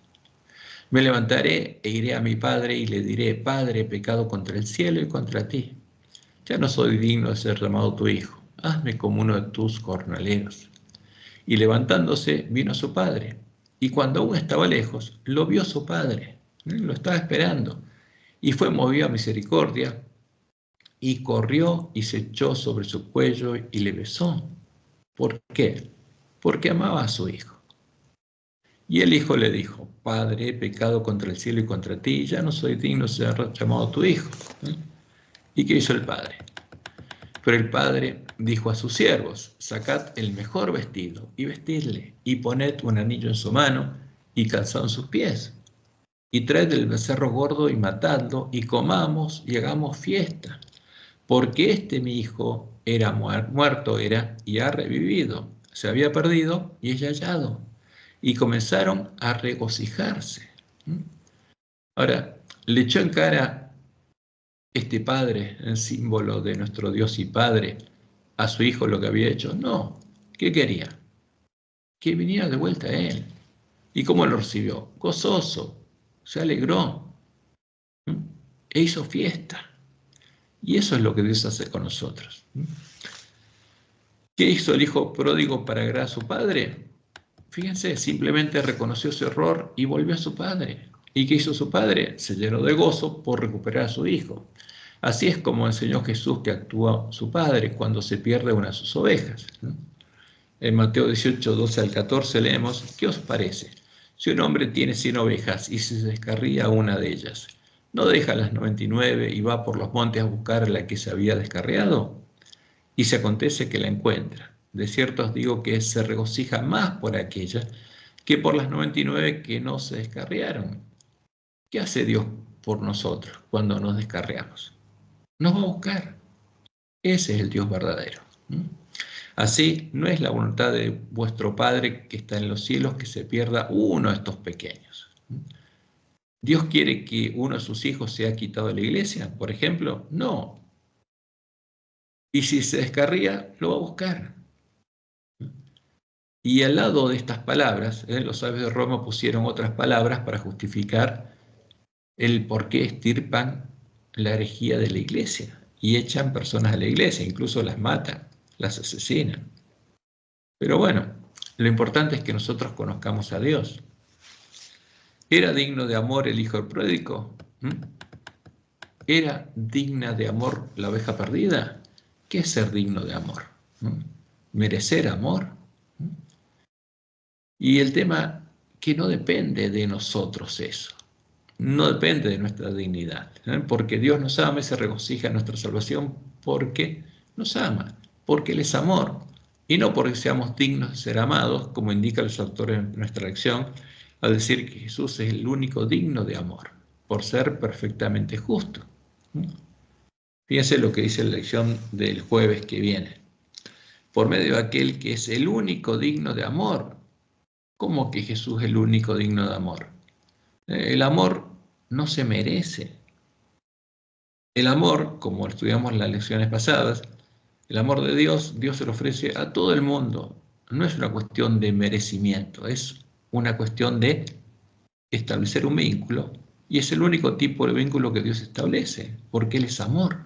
Me levantaré e iré a mi padre y le diré: Padre, he pecado contra el cielo y contra ti. Ya no soy digno de ser llamado tu hijo. Hazme como uno de tus jornaleros. Y levantándose, vino a su padre. Y cuando aún estaba lejos, lo vio su padre. Lo estaba esperando. Y fue movido a misericordia, y corrió y se echó sobre su cuello y le besó. ¿Por qué? Porque amaba a su hijo. Y el hijo le dijo: Padre, he pecado contra el cielo y contra ti, ya no soy digno de ser llamado tu hijo. ¿Y qué hizo el padre? Pero el padre dijo a sus siervos: sacad el mejor vestido y vestidle, y poned un anillo en su mano y calzado en sus pies. Y traed el becerro gordo y matadlo, y comamos y hagamos fiesta. Porque mi hijo era muerto, y ha revivido. Se había perdido y es hallado. y comenzaron a regocijarse. Ahora, le echó en cara este padre, el símbolo de nuestro Dios y Padre, a su hijo lo que había hecho. No, ¿qué quería? Que viniera de vuelta a él. ¿Y cómo lo recibió? Gozoso, se alegró, e hizo fiesta. Y eso es lo que Dios hace con nosotros. ¿Qué hizo el hijo pródigo para agradar a su padre? Fíjense, simplemente reconoció su error y volvió a su padre. ¿Y qué hizo su padre? Se llenó de gozo por recuperar a su hijo. Así es como enseñó Jesús que actúa su padre cuando se pierde una de sus ovejas. En Mateo 18, 12 al 14 leemos, ¿qué os parece? Si un hombre tiene 100 ovejas y se descarría una de ellas, ¿no deja las 99 y va por los montes a buscar a la que se había descarriado? Y se acontece que la encuentra. De cierto os digo que se regocija más por aquella que por las 99 que no se descarriaron. ¿Qué hace Dios por nosotros cuando nos descarriamos? Nos va a buscar. Ese es el Dios verdadero. Así, no es la voluntad de vuestro Padre que está en los cielos que se pierda uno de estos pequeños. ¿Dios quiere que uno de sus hijos sea quitado de la iglesia, por ejemplo? No. Y si se descarría, lo va a buscar. Y al lado de estas palabras, los sabios de Roma pusieron otras palabras para justificar el por qué estirpan la herejía de la iglesia y echan personas a la iglesia, incluso las matan, las asesinan. Pero bueno, lo importante es que nosotros conozcamos a Dios. ¿Era digno de amor el hijo pródigo? ¿Era digna de amor la oveja perdida? ¿Qué es ser digno de amor? ¿Merecer amor? Y el tema que no depende de nosotros eso, no depende de nuestra dignidad, porque Dios nos ama y se regocija en nuestra salvación porque nos ama, porque Él es amor, y no porque seamos dignos de ser amados, como indican los autores en nuestra lección, al decir que Jesús es el único digno de amor, por ser perfectamente justo. Fíjense lo que dice la lección del jueves que viene. Por medio de aquel que es el único digno de amor. ¿Cómo que Jesús es el único digno de amor? El amor no se merece. El amor, como estudiamos en las lecciones pasadas, el amor de Dios, Dios se lo ofrece a todo el mundo. No es una cuestión de merecimiento, es una cuestión de establecer un vínculo, y es el único tipo de vínculo que Dios establece, porque Él es amor.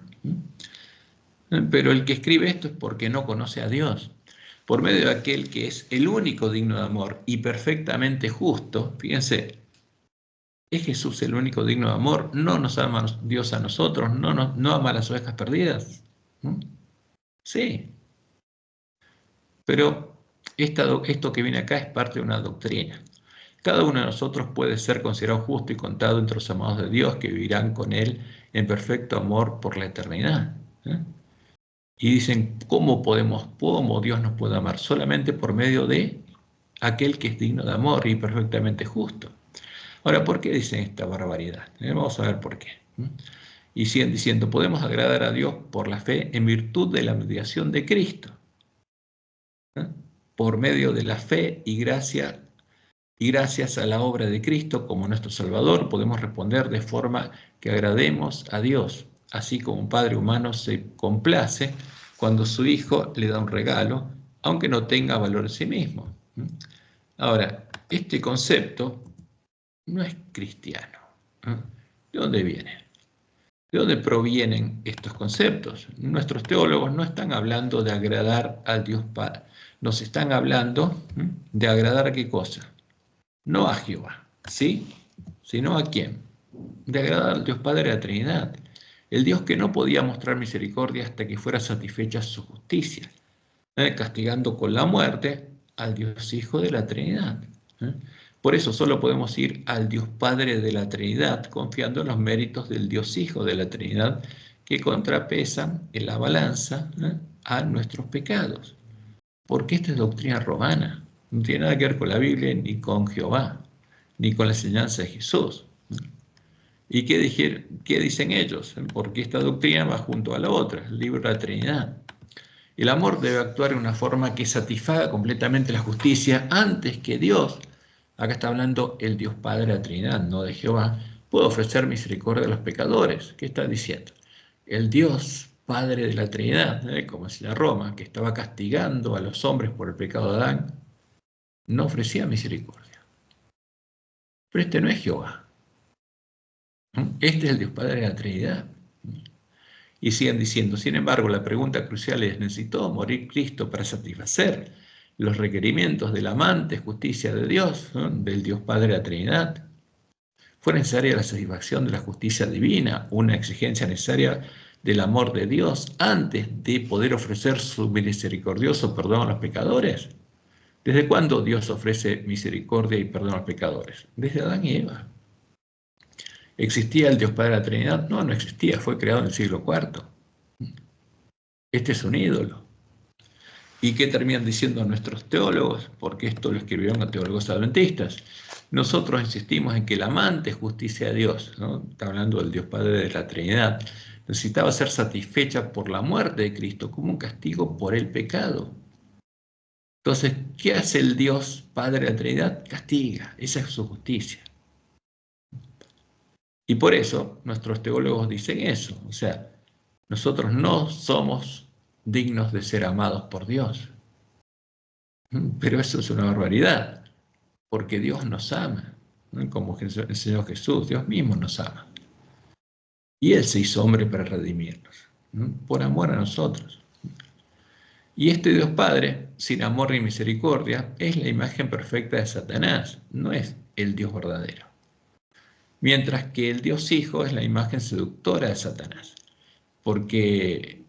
Pero el que escribe esto es porque no conoce a Dios. Por medio de aquel que es el único digno de amor y perfectamente justo, fíjense, ¿es Jesús el único digno de amor? ¿No nos ama Dios a nosotros? ¿No ama a las ovejas perdidas? Sí. Pero esto que viene acá es parte de una doctrina. Cada uno de nosotros puede ser considerado justo y contado entre los amados de Dios que vivirán con Él en perfecto amor por la eternidad. Y dicen, ¿cómo Dios nos puede amar? Solamente por medio de aquel que es digno de amor y perfectamente justo. Ahora, ¿por qué dicen esta barbaridad? Vamos a ver por qué. Y siguen diciendo, podemos agradar a Dios por la fe en virtud de la mediación de Cristo. Por medio de la fe y gracias a la obra de Cristo como nuestro Salvador, podemos responder de forma que agrademos a Dios, así como un padre humano se complace cuando su hijo le da un regalo, aunque no tenga valor en sí mismo. Ahora, este concepto no es cristiano. ¿De dónde viene? ¿De dónde provienen estos conceptos? Nuestros teólogos no están hablando de agradar al Dios Padre, nos están hablando de agradar a qué cosa. No a Jehová, ¿sí? Sino a quién. De agradar al Dios Padre de la Trinidad. El Dios que no podía mostrar misericordia hasta que fuera satisfecha su justicia, castigando con la muerte al Dios Hijo de la Trinidad. Por eso solo podemos ir al Dios Padre de la Trinidad, confiando en los méritos del Dios Hijo de la Trinidad, que contrapesan en la balanza a nuestros pecados. Porque esta es doctrina romana. No tiene nada que ver con la Biblia, ni con Jehová, ni con la enseñanza de Jesús. ¿Y qué dicen ellos? Porque esta doctrina va junto a la otra, el libro de la Trinidad. El amor debe actuar en una forma que satisfaga completamente la justicia antes que Dios Acá está hablando el Dios Padre de la Trinidad, no de Jehová. Puede ofrecer misericordia a los pecadores. ¿Qué está diciendo? El Dios Padre de la Trinidad, como decía Roma, que estaba castigando a los hombres por el pecado de Adán, no ofrecía misericordia. Pero este no es Jehová. Este es el Dios Padre de la Trinidad. Y siguen diciendo, sin embargo, la pregunta crucial es, ¿necesitó morir Cristo para satisfacer los requerimientos de la amante justicia de Dios, ¿no? Del Dios Padre de la Trinidad? ¿Fue necesaria la satisfacción de la justicia divina, una exigencia necesaria del amor de Dios antes de poder ofrecer su misericordioso perdón a los pecadores? ¿Desde cuándo Dios ofrece misericordia y perdón a los pecadores? Desde Adán y Eva. ¿Existía el Dios Padre de la Trinidad? No, no existía, fue creado en el siglo IV. Este es un ídolo. ¿Y qué terminan diciendo nuestros teólogos? Porque esto lo escribieron los teólogos adventistas. Nosotros insistimos en que la amante justicia de Dios, ¿no? Está hablando del Dios Padre de la Trinidad, necesitaba ser satisfecha por la muerte de Cristo como un castigo por el pecado. Entonces, ¿qué hace el Dios Padre de la Trinidad? Castiga, esa es su justicia. Y por eso nuestros teólogos dicen eso, o sea, nosotros no somos dignos de ser amados por Dios. Pero eso es una barbaridad, porque Dios nos ama, ¿no? Como el Señor Jesús, Dios mismo nos ama. Y Él se hizo hombre para redimirnos, ¿no? Por amor a nosotros. Y este Dios Padre, sin amor ni misericordia, es la imagen perfecta de Satanás, no es el Dios verdadero. Mientras que el Dios Hijo es la imagen seductora de Satanás, porque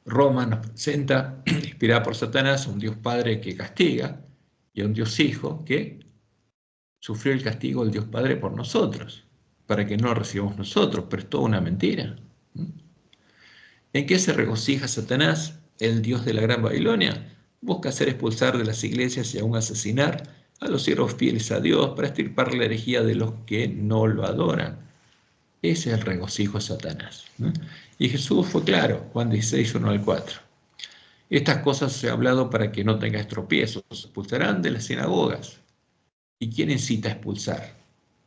Roma nos presenta, inspirada por Satanás, un Dios Padre que castiga y a un Dios Hijo que sufrió el castigo del Dios Padre por nosotros, para que no lo recibamos nosotros, pero es toda una mentira. ¿En qué se regocija Satanás, el Dios de la Gran Babilonia? Busca hacer expulsar de las iglesias y aún asesinar a los siervos fieles a Dios para extirpar la herejía de los que no lo adoran. Ese es el regocijo de Satanás, ¿no? Y Jesús fue claro, Juan 16, 1 al 4. Estas cosas se ha hablado para que no tengáis tropiezos, os expulsarán de las sinagogas. ¿Y quién incita a expulsar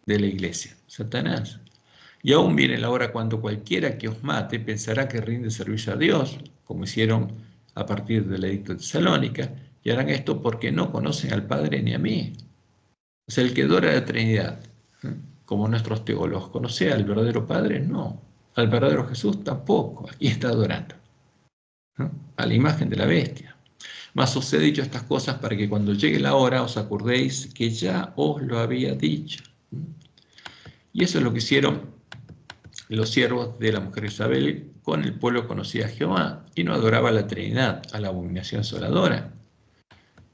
de la iglesia? Satanás. Y aún viene la hora cuando cualquiera que os mate pensará que rinde servicio a Dios, como hicieron a partir del edicto de Tesalónica, y harán esto porque no conocen al Padre ni a mí. O sea, el que adora a la Trinidad, como nuestros teólogos, ¿conoce al verdadero Padre? No. Al verdadero Jesús tampoco. Aquí está adorando, ¿no? A la imagen de la bestia. Mas os he dicho estas cosas para que cuando llegue la hora os acordéis que ya os lo había dicho. Y eso es lo que hicieron los siervos de la mujer Isabel con el pueblo que conocía a Jehová y no adoraba a la Trinidad, a la abominación asoladora.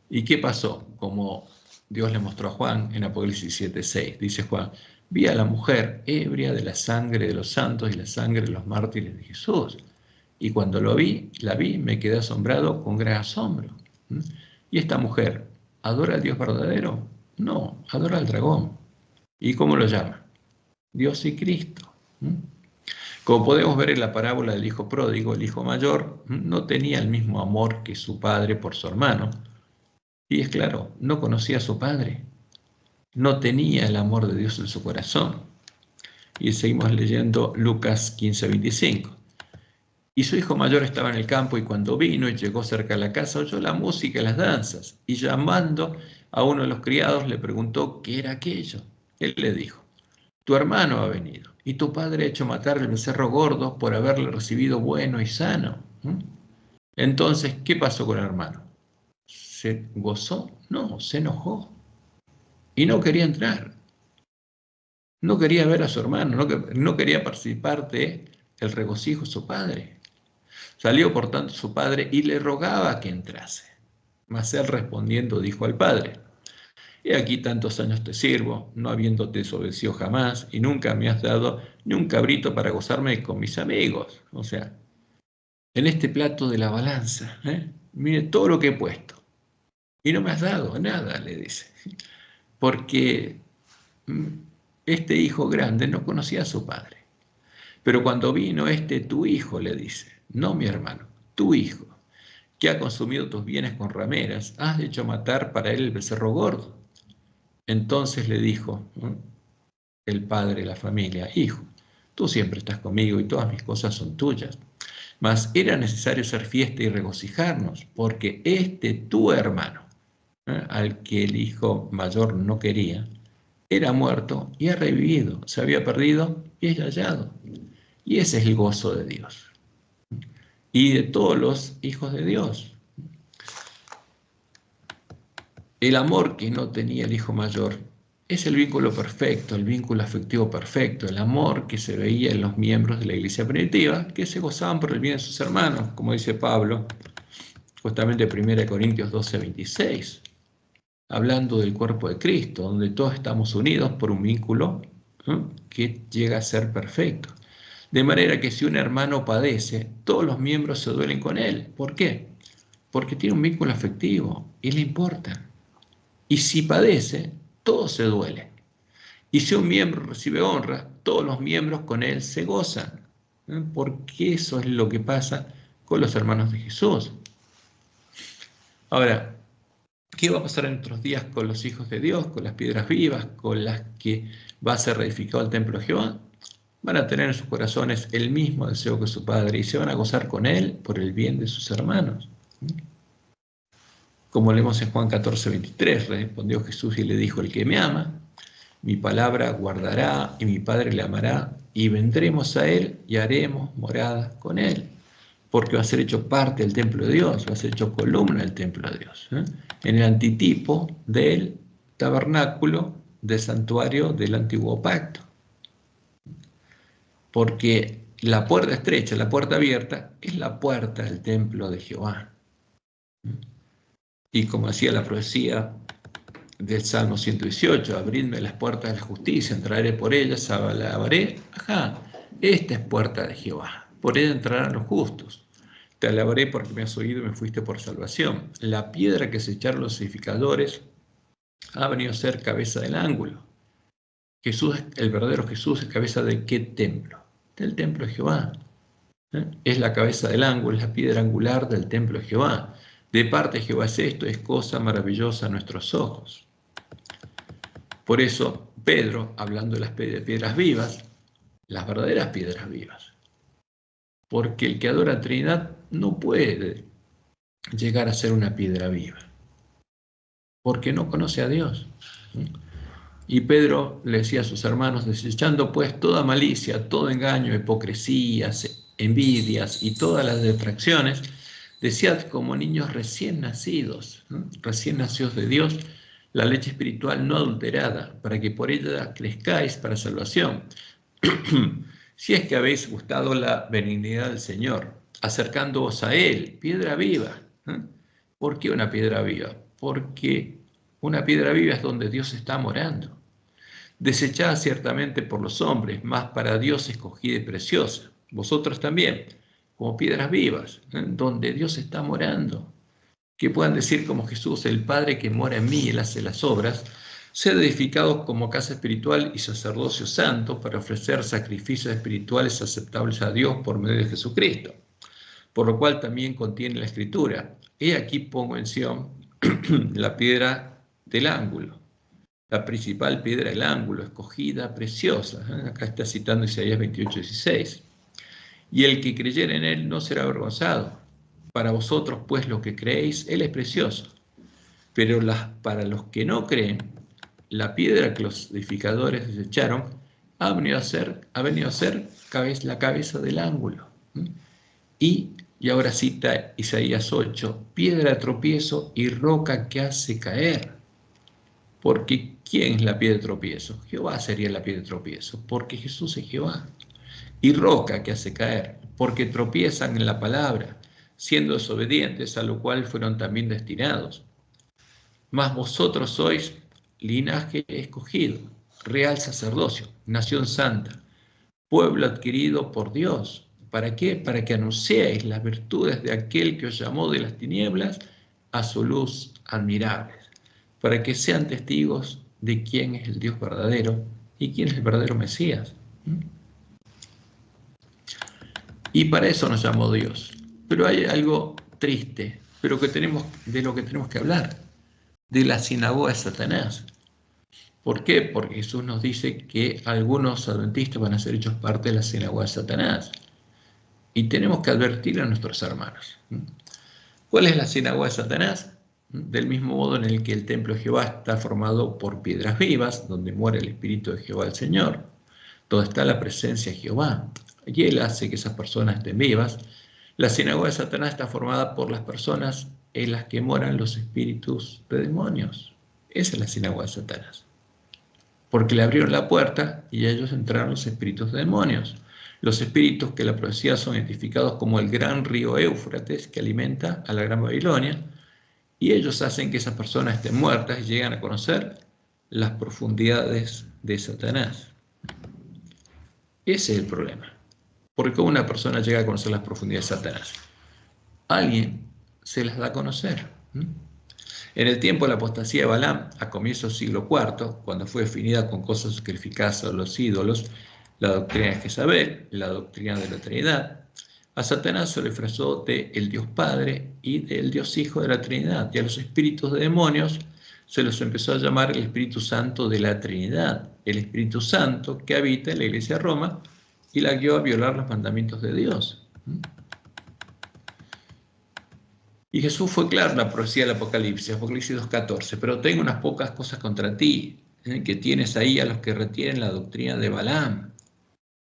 ¿Y qué pasó? Como Dios le mostró a Juan en Apocalipsis 7:6, dice Juan, vi a la mujer ebria de la sangre de los santos y la sangre de los mártires de Jesús. Y cuando la vi, me quedé asombrado con gran asombro. ¿Y esta mujer adora al Dios verdadero? No, adora al dragón. ¿Y cómo lo llama? Dios y Cristo. Como podemos ver en la parábola del hijo pródigo, el hijo mayor no tenía el mismo amor que su padre por su hermano. Y es claro, no conocía a su padre. No tenía el amor de Dios en su corazón. Y seguimos leyendo Lucas 15:25. Y su hijo mayor estaba en el campo y cuando vino y llegó cerca de la casa oyó la música y las danzas. Y llamando a uno de los criados le preguntó qué era aquello. Él le dijo, tu hermano ha venido y tu padre ha hecho matar el becerro gordo por haberle recibido bueno y sano. Entonces, ¿qué pasó con el hermano? ¿Se gozó? No, se enojó. Y no quería entrar. No quería ver a su hermano, no quería participar del regocijo de su padre. Salió por tanto su padre y le rogaba que entrase. Mas él respondiendo dijo al padre, he aquí tantos años te sirvo, no habiéndote desobedecido jamás, y nunca me has dado ni un cabrito para gozarme con mis amigos. O sea, en este plato de la balanza, mire todo lo que he puesto, y no me has dado nada, le dice. Porque este hijo grande no conocía a su padre. Pero cuando vino tu hijo, le dice, no mi hermano, tu hijo, que ha consumido tus bienes con rameras, has hecho matar para él el becerro gordo. Entonces le dijo, ¿no?, el padre de la familia: hijo, tú siempre estás conmigo y todas mis cosas son tuyas. Mas era necesario hacer fiesta y regocijarnos, porque tu hermano, al que el hijo mayor no quería, era muerto y ha revivido, se había perdido y es hallado. Y ese es el gozo de Dios y de todos los hijos de Dios. El amor que no tenía el hijo mayor es el vínculo perfecto, el vínculo afectivo perfecto, el amor que se veía en los miembros de la iglesia primitiva, que se gozaban por el bien de sus hermanos, como dice Pablo, justamente 1 Corintios 12:26, hablando del cuerpo de Cristo, donde todos estamos unidos por un vínculo, ¿no?, que llega a ser perfecto. De manera que si un hermano padece, todos los miembros se duelen con él. ¿Por qué? Porque tiene un vínculo afectivo y le importa. Y si padece, todos se duelen. Y si un miembro recibe honra, todos los miembros con él se gozan. Porque eso es lo que pasa con los hermanos de Jesús. Ahora, ¿qué va a pasar en nuestros días con los hijos de Dios, con las piedras vivas, con las que va a ser reedificado el templo de Jehová? Van a tener en sus corazones el mismo deseo que su Padre y se van a gozar con él por el bien de sus hermanos. Como leemos en Juan 14:23, respondió Jesús y le dijo: el que me ama, mi palabra guardará, y mi Padre le amará, y vendremos a él y haremos morada con él, porque va a ser hecho parte del templo de Dios, va a ser hecho columna del templo de Dios, en el antitipo del tabernáculo del santuario del antiguo pacto. Porque la puerta estrecha, la puerta abierta, es la puerta del templo de Jehová. Y como decía la profecía del Salmo 118, abridme las puertas de la justicia, entraré por ellas, alabaré. Esta es puerta de Jehová, por ella entrarán los justos. Te alabaré porque me has oído y me fuiste por salvación. La piedra que se echaron los edificadores ha venido a ser cabeza del ángulo. Jesús, el verdadero Jesús, es cabeza de ¿qué templo? Del templo de Jehová. Es la cabeza del ángulo, es la piedra angular del templo de Jehová. De parte de Jehová es esto, es cosa maravillosa a nuestros ojos. Por eso, Pedro, hablando de las piedras vivas, las verdaderas piedras vivas. Porque el que adora a Trinidad no puede llegar a ser una piedra viva, porque no conoce a Dios. Y Pedro le decía a sus hermanos: desechando pues toda malicia, todo engaño, hipocresías, envidias y todas las detracciones, desead como niños recién nacidos de Dios, la leche espiritual no adulterada, para que por ella crezcáis para salvación. Si es que habéis gustado la benignidad del Señor, acercándoos a Él, piedra viva. ¿Por qué una piedra viva? Porque una piedra viva es donde Dios está morando. Desechada ciertamente por los hombres, mas para Dios escogida y preciosa. Vosotros también, como piedras vivas, donde Dios está morando. Que puedan decir como Jesús: el Padre que mora en mí, Él hace las obras. Sed edificados como casa espiritual y sacerdocio santo para ofrecer sacrificios espirituales aceptables a Dios por medio de Jesucristo. Por lo cual también contiene la Escritura: he aquí pongo en Sión la piedra del ángulo, la principal piedra del ángulo, escogida, preciosa. Acá está citando Isaías 28:16. Y el que creyere en él no será avergonzado. Para vosotros, pues, los que creéis, él es precioso. Pero para los que no creen, la piedra que los edificadores desecharon ha venido a ser la cabeza del ángulo. Y ahora cita Isaías 8, piedra de tropiezo y roca que hace caer. Porque ¿quién es la piedra de tropiezo? Jehová sería la piedra de tropiezo, porque Jesús es Jehová. Y roca que hace caer, porque tropiezan en la palabra, siendo desobedientes, a lo cual fueron también destinados. Mas vosotros sois linaje escogido, real sacerdocio, nación santa, pueblo adquirido por Dios. ¿Para qué? Para que anunciéis las virtudes de aquel que os llamó de las tinieblas a su luz admirable, para que sean testigos de quién es el Dios verdadero y quién es el verdadero Mesías. Y para eso nos llamó Dios. Pero hay algo triste, pero de lo que tenemos que hablar, de la sinagoga de Satanás. ¿Por qué? Porque Jesús nos dice que algunos adventistas van a ser hechos parte de la sinagoga de Satanás. Y tenemos que advertir a nuestros hermanos. ¿Cuál es la sinagoga de Satanás? Del mismo modo en el que el templo de Jehová está formado por piedras vivas, donde muere el Espíritu de Jehová el Señor, donde está la presencia de Jehová, y Él hace que esas personas estén vivas. La sinagoga de Satanás está formada por las personas en las que moran los espíritus de demonios. Esa es la sinagoga de Satanás. Porque le abrieron la puerta y a ellos entraron los espíritus de demonios. Los espíritus que la profecía son identificados como el gran río Éufrates que alimenta a la Gran Babilonia, y ellos hacen que esas personas estén muertas y llegan a conocer las profundidades de Satanás. Ese es el problema. Porque ¿cómo una persona llega a conocer las profundidades de Satanás? Alguien se las da a conocer. En el tiempo de la apostasía de Balaam, a comienzos del siglo IV, cuando fue definida con cosas sacrificadas a los ídolos, la doctrina de Jezabel, la doctrina de la Trinidad, a Satanás se le disfrazó de el Dios Padre y del Dios Hijo de la Trinidad, y a los espíritus de demonios se los empezó a llamar el Espíritu Santo de la Trinidad, el Espíritu Santo que habita en la Iglesia de Roma y la guió a violar los mandamientos de Dios. Y Jesús fue claro en la profecía del Apocalipsis 2:14, pero tengo unas pocas cosas contra ti, que tienes ahí a los que retienen la doctrina de Balaam,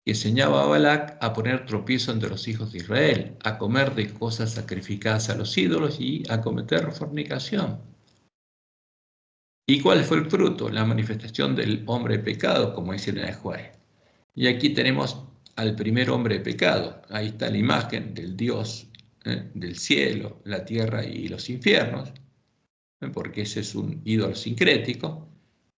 que enseñaba a Balac a poner tropiezo entre los hijos de Israel, a comer de cosas sacrificadas a los ídolos y a cometer fornicación. ¿Y cuál fue el fruto? La manifestación del hombre de pecado, como dice en el Juárez. Y aquí tenemos al primer hombre de pecado. Ahí está la imagen del Dios del cielo, la tierra y los infiernos, porque ese es un ídolo sincrético.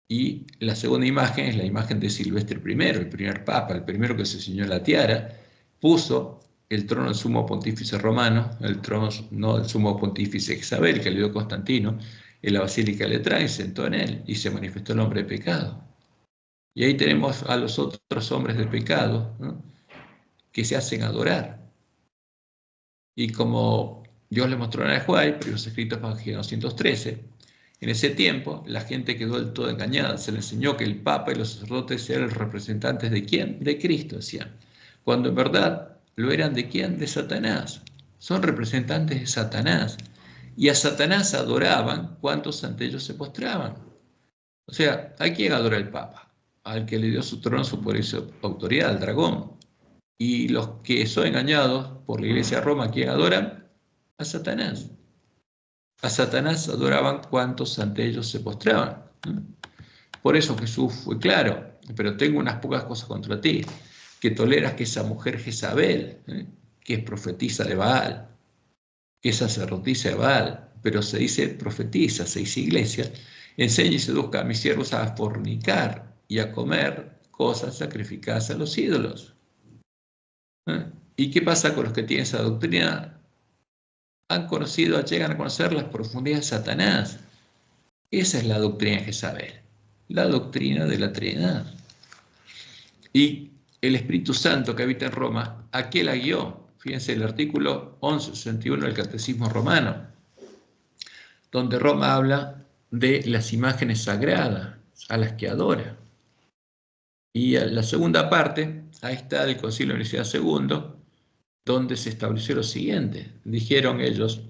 Y la segunda imagen es la imagen de Silvestre I, el primer papa, el primero que se ciñó la tiara, puso el trono del sumo pontífice romano, el trono no del sumo pontífice Isabel, que le dio Constantino, en la Basílica de Letrán, y sentó en él, y se manifestó el hombre de pecado. Y ahí tenemos a los otros hombres de pecado, ¿no?, que se hacen adorar. Y como Dios le mostró en el Juárez, primeros escritos Evangelio 213, en ese tiempo la gente quedó del todo engañada. Se le enseñó que el Papa y los sacerdotes eran representantes ¿de quién? De Cristo, decían. Cuando en verdad lo eran ¿de quién? De Satanás. Son representantes de Satanás. Y a Satanás adoraban cuantos ante ellos se postraban. O sea, ¿a quién adora el Papa? Al que le dio su trono, su poder y su autoridad, al dragón. Y los que son engañados por la Iglesia de Roma, ¿a quién adoran? A Satanás. A Satanás adoraban cuantos ante ellos se postraban. Por eso Jesús fue claro, pero tengo unas pocas cosas contra ti, que toleras que esa mujer Jezabel, que es profetisa de Baal, que es sacerdotisa de Baal, pero se dice profetiza, se dice iglesia, enseña y seduzca a mis siervos a fornicar y a comer cosas sacrificadas a los ídolos. ¿Y qué pasa con los que tienen esa doctrina? Llegan a conocer las profundidades de Satanás. Esa es la doctrina de Jezabel, la doctrina de la Trinidad. Y el Espíritu Santo que habita en Roma, ¿a qué la guió? Fíjense el artículo 1161 del Catecismo Romano, donde Roma habla de las imágenes sagradas a las que adora. Y a la segunda parte, ahí está el Concilio de Nicea II, donde se estableció lo siguiente. Dijeron ellos: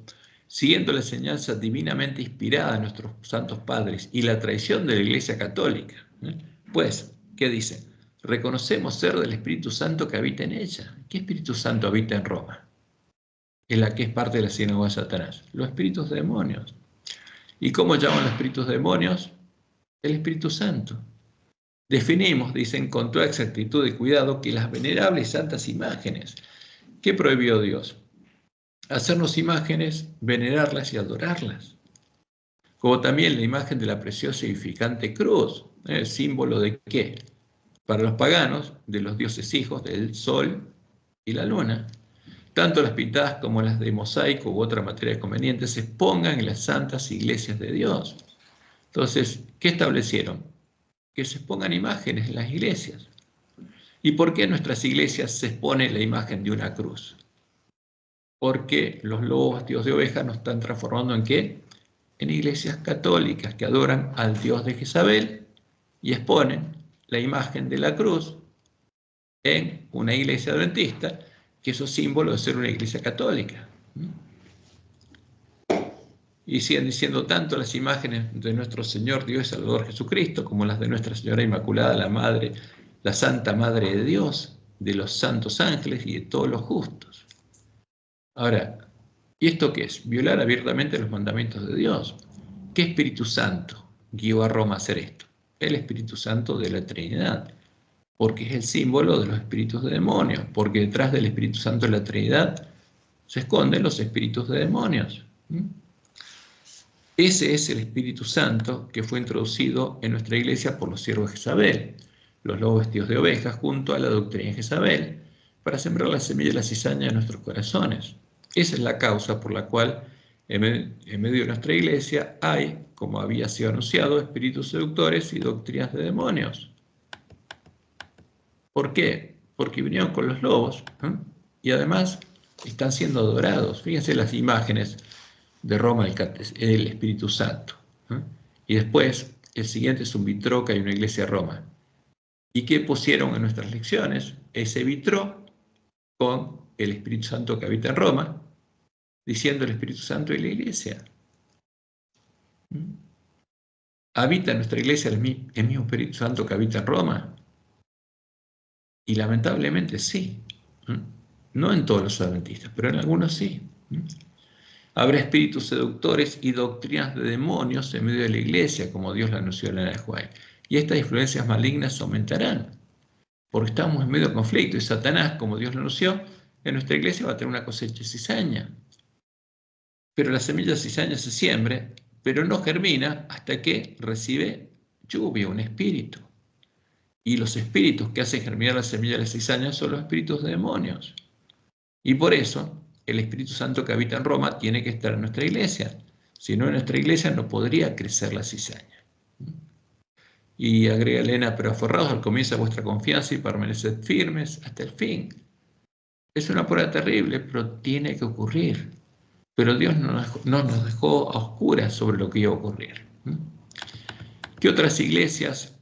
siguiendo la enseñanza divinamente inspirada de nuestros santos padres y la tradición de la Iglesia Católica, pues, ¿qué dicen? Reconocemos ser del Espíritu Santo que habita en ella. ¿Qué Espíritu Santo habita en Roma? En la que es parte de la sinagoga de Satanás. Los espíritus de demonios. ¿Y cómo llaman los espíritus de demonios? El Espíritu Santo. Definimos, dicen, con toda exactitud y cuidado, que las venerables y santas imágenes que prohibió Dios, hacernos imágenes, venerarlas y adorarlas. Como también la imagen de la preciosa y edificante cruz, símbolo de ¿qué? Para los paganos, de los dioses hijos del sol y la luna. Tanto las pintadas como las de mosaico u otra materia conveniente se expongan en las santas iglesias de Dios. Entonces, ¿qué establecieron? Que se expongan imágenes en las iglesias. ¿Y por qué en nuestras iglesias se expone la imagen de una cruz? Porque los lobos vestidos de oveja nos están transformando ¿en qué? En iglesias católicas que adoran al Dios de Jezabel y exponen la imagen de la cruz en una iglesia adventista, que eso es símbolo de ser una iglesia católica. Y siguen diciendo tanto las imágenes de nuestro Señor Dios y Salvador Jesucristo como las de Nuestra Señora Inmaculada, la Madre, la Santa Madre de Dios, de los santos ángeles y de todos los justos. Ahora, ¿y esto qué es? Violar abiertamente los mandamientos de Dios. ¿Qué Espíritu Santo guió a Roma a hacer esto? El Espíritu Santo de la Trinidad, porque es el símbolo de los espíritus de demonios, porque detrás del Espíritu Santo de la Trinidad se esconden los espíritus de demonios. Ese es el Espíritu Santo que fue introducido en nuestra iglesia por los siervos de Jezabel, los lobos vestidos de ovejas, junto a la doctrina de Jezabel, para sembrar la semilla de la cizaña en nuestros corazones. Esa es la causa por la cual en medio de nuestra iglesia hay, como había sido anunciado, espíritus seductores y doctrinas de demonios. ¿Por qué? Porque vinieron con los lobos, y además están siendo adorados. Fíjense las imágenes de Roma, el Espíritu Santo. Y después, el siguiente es un vitró que hay en una iglesia de Roma. ¿Y qué pusieron en nuestras lecciones? Ese vitró con el Espíritu Santo que habita en Roma, diciendo el Espíritu Santo y la iglesia. ¿Habita en nuestra iglesia el mismo Espíritu Santo que habita en Roma? Y lamentablemente sí. No en todos los adventistas, pero en algunos sí. Habrá espíritus seductores y doctrinas de demonios en medio de la iglesia, como Dios lo anunció en Elena White. Y estas influencias malignas aumentarán, porque estamos en medio de conflicto, y Satanás, como Dios lo anunció, en nuestra iglesia va a tener una cosecha de cizaña. Pero la semilla de cizaña se siembra, pero no germina hasta que recibe lluvia, un espíritu. Y los espíritus que hacen germinar la semilla de la cizaña son los espíritus de demonios. Y por eso el Espíritu Santo que habita en Roma tiene que estar en nuestra iglesia. Si no, en nuestra iglesia no podría crecer la cizaña. Y agrega Elena, pero aferrados al comienzo de vuestra confianza y permaneced firmes hasta el fin. Es una prueba terrible, pero tiene que ocurrir. Pero Dios no nos dejó a oscuras sobre lo que iba a ocurrir. ¿Qué otras iglesias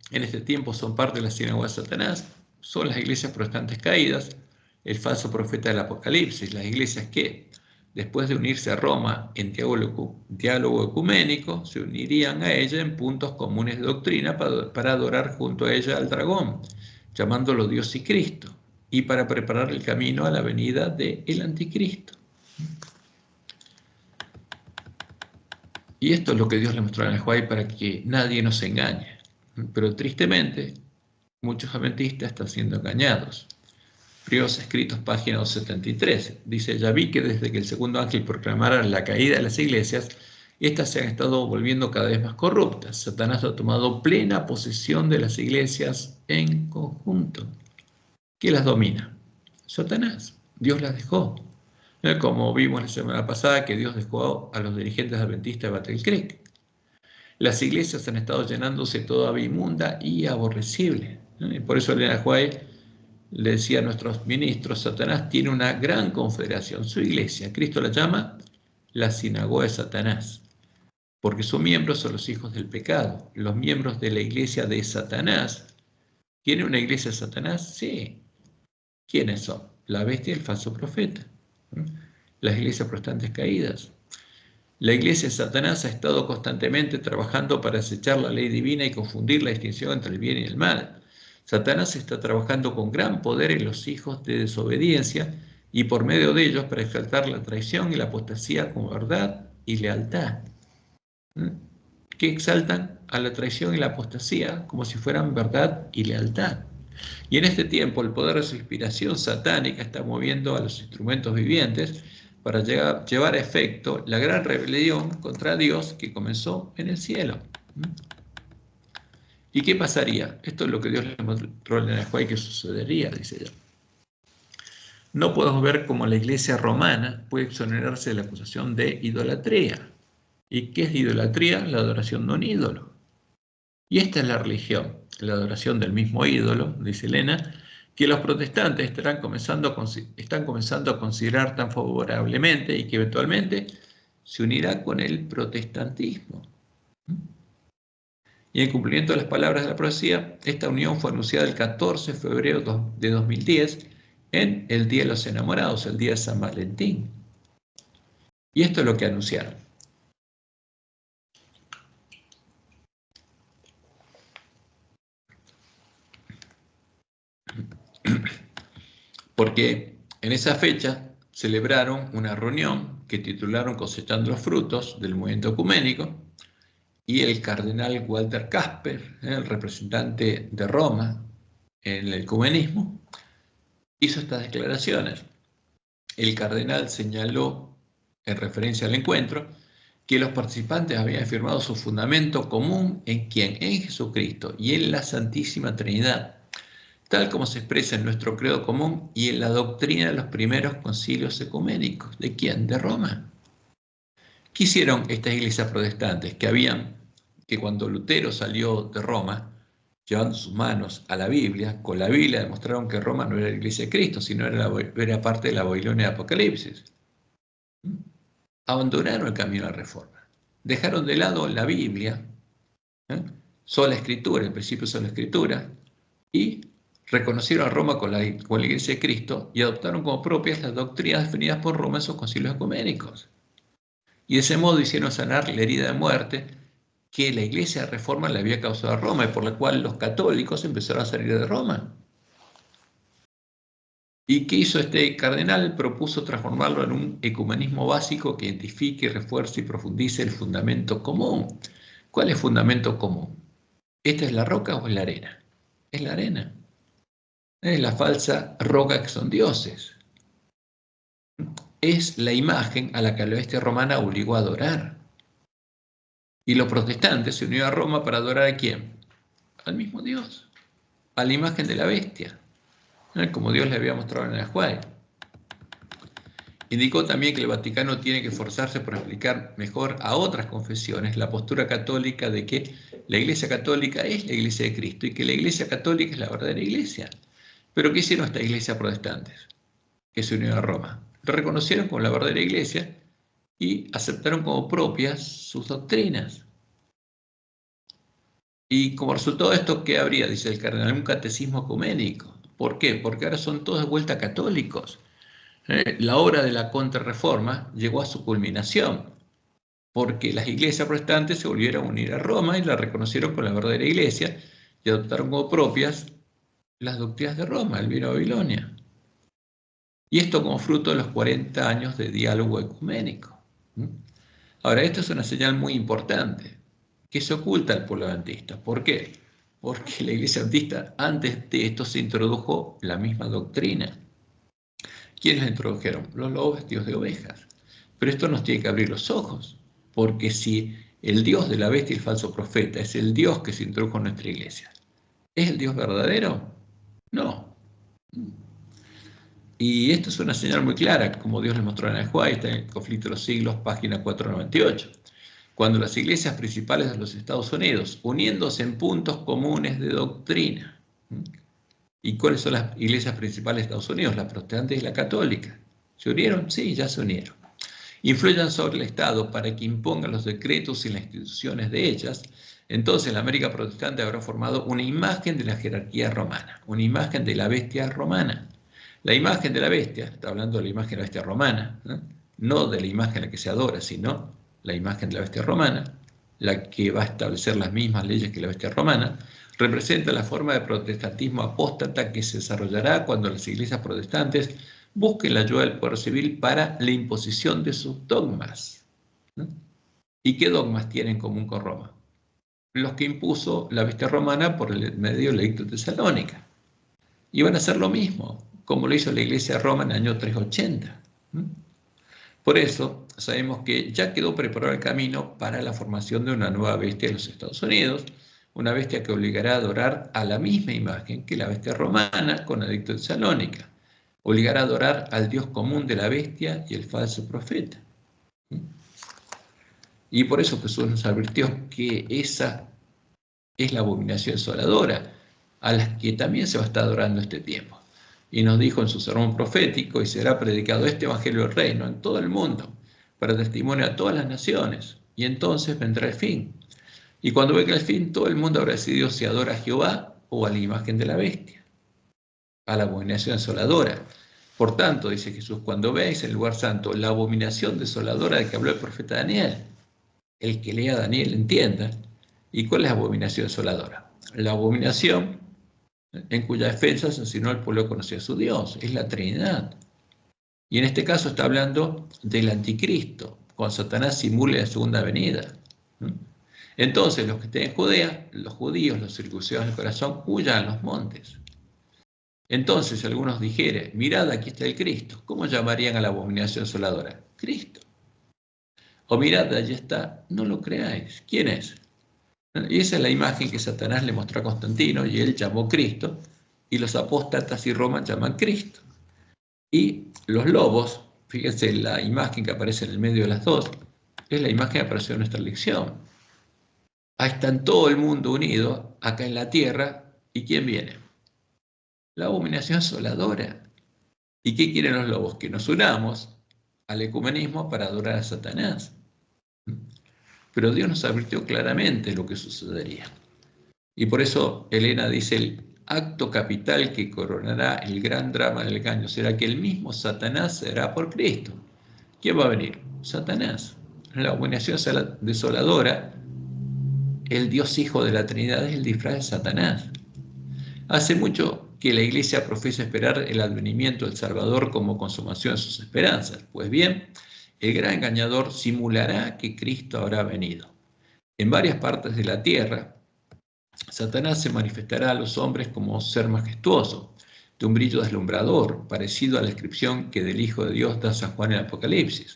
en este tiempo son parte de la sinagoga de Satanás? Son las iglesias protestantes caídas, el falso profeta del Apocalipsis, las iglesias que, después de unirse a Roma en diálogo ecuménico, se unirían a ella en puntos comunes de doctrina para adorar junto a ella al dragón, llamándolo Dios y Cristo, y para preparar el camino a la venida del anticristo. Y esto es lo que Dios le mostró a Elena White para que nadie nos engañe. Pero tristemente, muchos adventistas están siendo engañados. Primeros Escritos, página 273. Dice, ya vi que desde que el segundo ángel proclamara la caída de las iglesias, estas se han estado volviendo cada vez más corruptas. Satanás ha tomado plena posesión de las iglesias en conjunto. ¿Quién las domina? Satanás. Dios las dejó. Como vimos la semana pasada que Dios dejó a los dirigentes adventistas de Battle Creek. Las iglesias han estado llenándose todavía inmunda y aborrecible. Por eso Elena White le decía a nuestros ministros, Satanás tiene una gran confederación, su iglesia. Cristo la llama la sinagoga de Satanás, porque sus miembros son los hijos del pecado. Los miembros de la iglesia de Satanás. ¿Tiene una iglesia de Satanás? Sí. ¿Quiénes son? La bestia y el falso profeta. Las iglesias protestantes caídas. La iglesia de Satanás ha estado constantemente trabajando para acechar la ley divina y confundir la distinción entre el bien y el mal. Satanás está trabajando con gran poder en los hijos de desobediencia y por medio de ellos para exaltar la traición y la apostasía como verdad y lealtad. ¿Qué exaltan? A la traición y la apostasía como si fueran verdad y lealtad. Y en este tiempo el poder de su inspiración satánica está moviendo a los instrumentos vivientes para llevar a efecto la gran rebelión contra Dios que comenzó en el cielo. ¿Y qué pasaría? Esto es lo que Dios le mostró a Elena White que sucedería, dice ella. No podemos ver cómo la iglesia romana puede exonerarse de la acusación de idolatría. ¿Y qué es idolatría? La adoración de un ídolo. Y esta es la religión, la adoración del mismo ídolo, dice Elena, que los protestantes están comenzando a considerar tan favorablemente y que eventualmente se unirá con el protestantismo. Y en cumplimiento de las palabras de la profecía, esta unión fue anunciada el 14 de febrero de 2010 en el Día de los Enamorados, el Día de San Valentín. Y esto es lo que anunciaron. Porque en esa fecha celebraron una reunión que titularon Cosechando los frutos del movimiento ecuménico, y el cardenal Walter Casper, el representante de Roma en el ecumenismo, hizo estas declaraciones. El cardenal señaló, en referencia al encuentro, que los participantes habían firmado su fundamento común en quién, en Jesucristo y en la Santísima Trinidad, tal como se expresa en nuestro credo común y en la doctrina de los primeros concilios ecuménicos. ¿De quién? De Roma. ¿Qué hicieron estas iglesias protestantes? Que cuando Lutero salió de Roma, llevando sus manos a la Biblia, con la Biblia demostraron que Roma no era la iglesia de Cristo, sino era parte de la Babilonia de Apocalipsis. Abandonaron el camino de la reforma. Dejaron de lado la Biblia, sola escritura, en principio sola escritura, y reconocieron a Roma con la iglesia de Cristo y adoptaron como propias las doctrinas definidas por Roma en sus concilios ecuménicos. Y de ese modo hicieron sanar la herida de muerte que la iglesia de reforma le había causado a Roma y por la cual los católicos empezaron a salir de Roma. ¿Y qué hizo este cardenal? Propuso transformarlo en un ecumenismo básico que identifique, refuerce y profundice el fundamento común. ¿Cuál es el fundamento común? ¿Esta es la roca o es la arena? Es la arena. Es la falsa roca que son dioses. Es la imagen a la que la bestia romana obligó a adorar. Y los protestantes se unieron a Roma para adorar ¿a quién? Al mismo Dios, a la imagen de la bestia, como Dios le había mostrado en el Ajuay. Indicó también que el Vaticano tiene que esforzarse por explicar mejor a otras confesiones la postura católica de que la Iglesia Católica es la Iglesia de Cristo y que la Iglesia Católica es la verdadera Iglesia. Pero ¿qué hicieron estas iglesias protestantes que se unieron a Roma? Lo reconocieron como la verdadera Iglesia y aceptaron como propias sus doctrinas. Y como resultado de esto, ¿qué habría? Dice el cardenal, un catecismo ecuménico. ¿Por qué? Porque ahora son todos de vuelta católicos. La obra de la contrarreforma llegó a su culminación, porque las iglesias protestantes se volvieron a unir a Roma y la reconocieron como la verdadera iglesia y adoptaron como propias las doctrinas de Roma, el vino de Babilonia. Y esto como fruto de los 40 años de diálogo ecuménico. Ahora, esto es una señal muy importante, que se oculta al pueblo adventista. ¿Por qué? Porque la iglesia adventista, antes de esto, se introdujo la misma doctrina. ¿Quiénes la introdujeron? Los lobos vestidos de ovejas. Pero esto nos tiene que abrir los ojos, porque si el Dios de la bestia y el falso profeta es el Dios que se introdujo en nuestra iglesia, ¿es el Dios verdadero? No. Y esto es una señal muy clara, como Dios le mostró en el Ajuay, está en el Conflicto de los Siglos, página 498. Cuando las iglesias principales de los Estados Unidos, uniéndose en puntos comunes de doctrina. ¿Y cuáles son las iglesias principales de Estados Unidos? La protestante y la católica. ¿Se unieron? Sí, ya se unieron. Influyan sobre el Estado para que imponga los decretos y las instituciones de ellas. Entonces la América protestante habrá formado una imagen de la jerarquía romana, una imagen de la bestia romana. La imagen de la bestia, está hablando de la imagen de la bestia romana, no de la imagen a la que se adora, sino la imagen de la bestia romana, la que va a establecer las mismas leyes que la bestia romana, representa la forma de protestantismo apóstata que se desarrollará cuando las iglesias protestantes busquen la ayuda del poder civil para la imposición de sus dogmas. ¿Y qué dogmas tienen en común con Roma? Los que impuso la bestia romana por el medio del edicto de Tesalónica. Y van a hacer lo mismo, como lo hizo la iglesia de Roma en el año 380. Por eso sabemos que ya quedó preparado el camino para la formación de una nueva bestia en los Estados Unidos, una bestia que obligará a adorar a la misma imagen que la bestia romana con el edicto de Tesalónica. Obligará a adorar al Dios común de la bestia y el falso profeta. Y por eso Jesús nos advirtió que esa es la abominación desoladora, a la que también se va a estar adorando este tiempo. Y nos dijo en su sermón profético, y será predicado este evangelio del reino en todo el mundo, para testimonio a todas las naciones, y entonces vendrá el fin. Y cuando venga el fin, todo el mundo habrá decidido si adora a Jehová o a la imagen de la bestia, a la abominación desoladora. Por tanto, dice Jesús, cuando veáis el lugar santo la abominación desoladora de que habló el profeta Daniel, el que lea a Daniel entienda. ¿Y cuál es la abominación desoladora? La abominación en cuya defensa se enseñó el pueblo conocía a su Dios, es la Trinidad. Y en este caso está hablando del anticristo, cuando Satanás simule la segunda venida. Entonces, los que estén en Judea, los judíos, los circuncidados del corazón, huyan a los montes. Entonces, algunos dijeren, mirad, aquí está el Cristo. ¿Cómo llamarían a la abominación desoladora? Cristo. O mirad, allí está, no lo creáis. ¿Quién es? Y esa es la imagen que Satanás le mostró a Constantino, y él llamó Cristo, y los apóstatas y Roma llaman Cristo. Y los lobos, fíjense la imagen que aparece en el medio de las dos, es la imagen que apareció en nuestra lección. Ahí están todo el mundo unido, acá en la tierra, ¿y quién viene? La abominación asoladora. ¿Y qué quieren los lobos? Que nos unamos al ecumenismo para adorar a Satanás. Pero Dios nos advirtió claramente lo que sucedería. Y por eso Elena dice, el acto capital que coronará el gran drama del engaño será que el mismo Satanás será por Cristo. ¿Quién va a venir? Satanás. La abominación desoladora, el Dios Hijo de la Trinidad, es el disfraz de Satanás. Hace mucho que la Iglesia profesa esperar el advenimiento del Salvador como consumación de sus esperanzas. Pues bien, el gran engañador simulará que Cristo habrá venido. En varias partes de la tierra, Satanás se manifestará a los hombres como ser majestuoso, de un brillo deslumbrador, parecido a la descripción que del Hijo de Dios da San Juan en el Apocalipsis.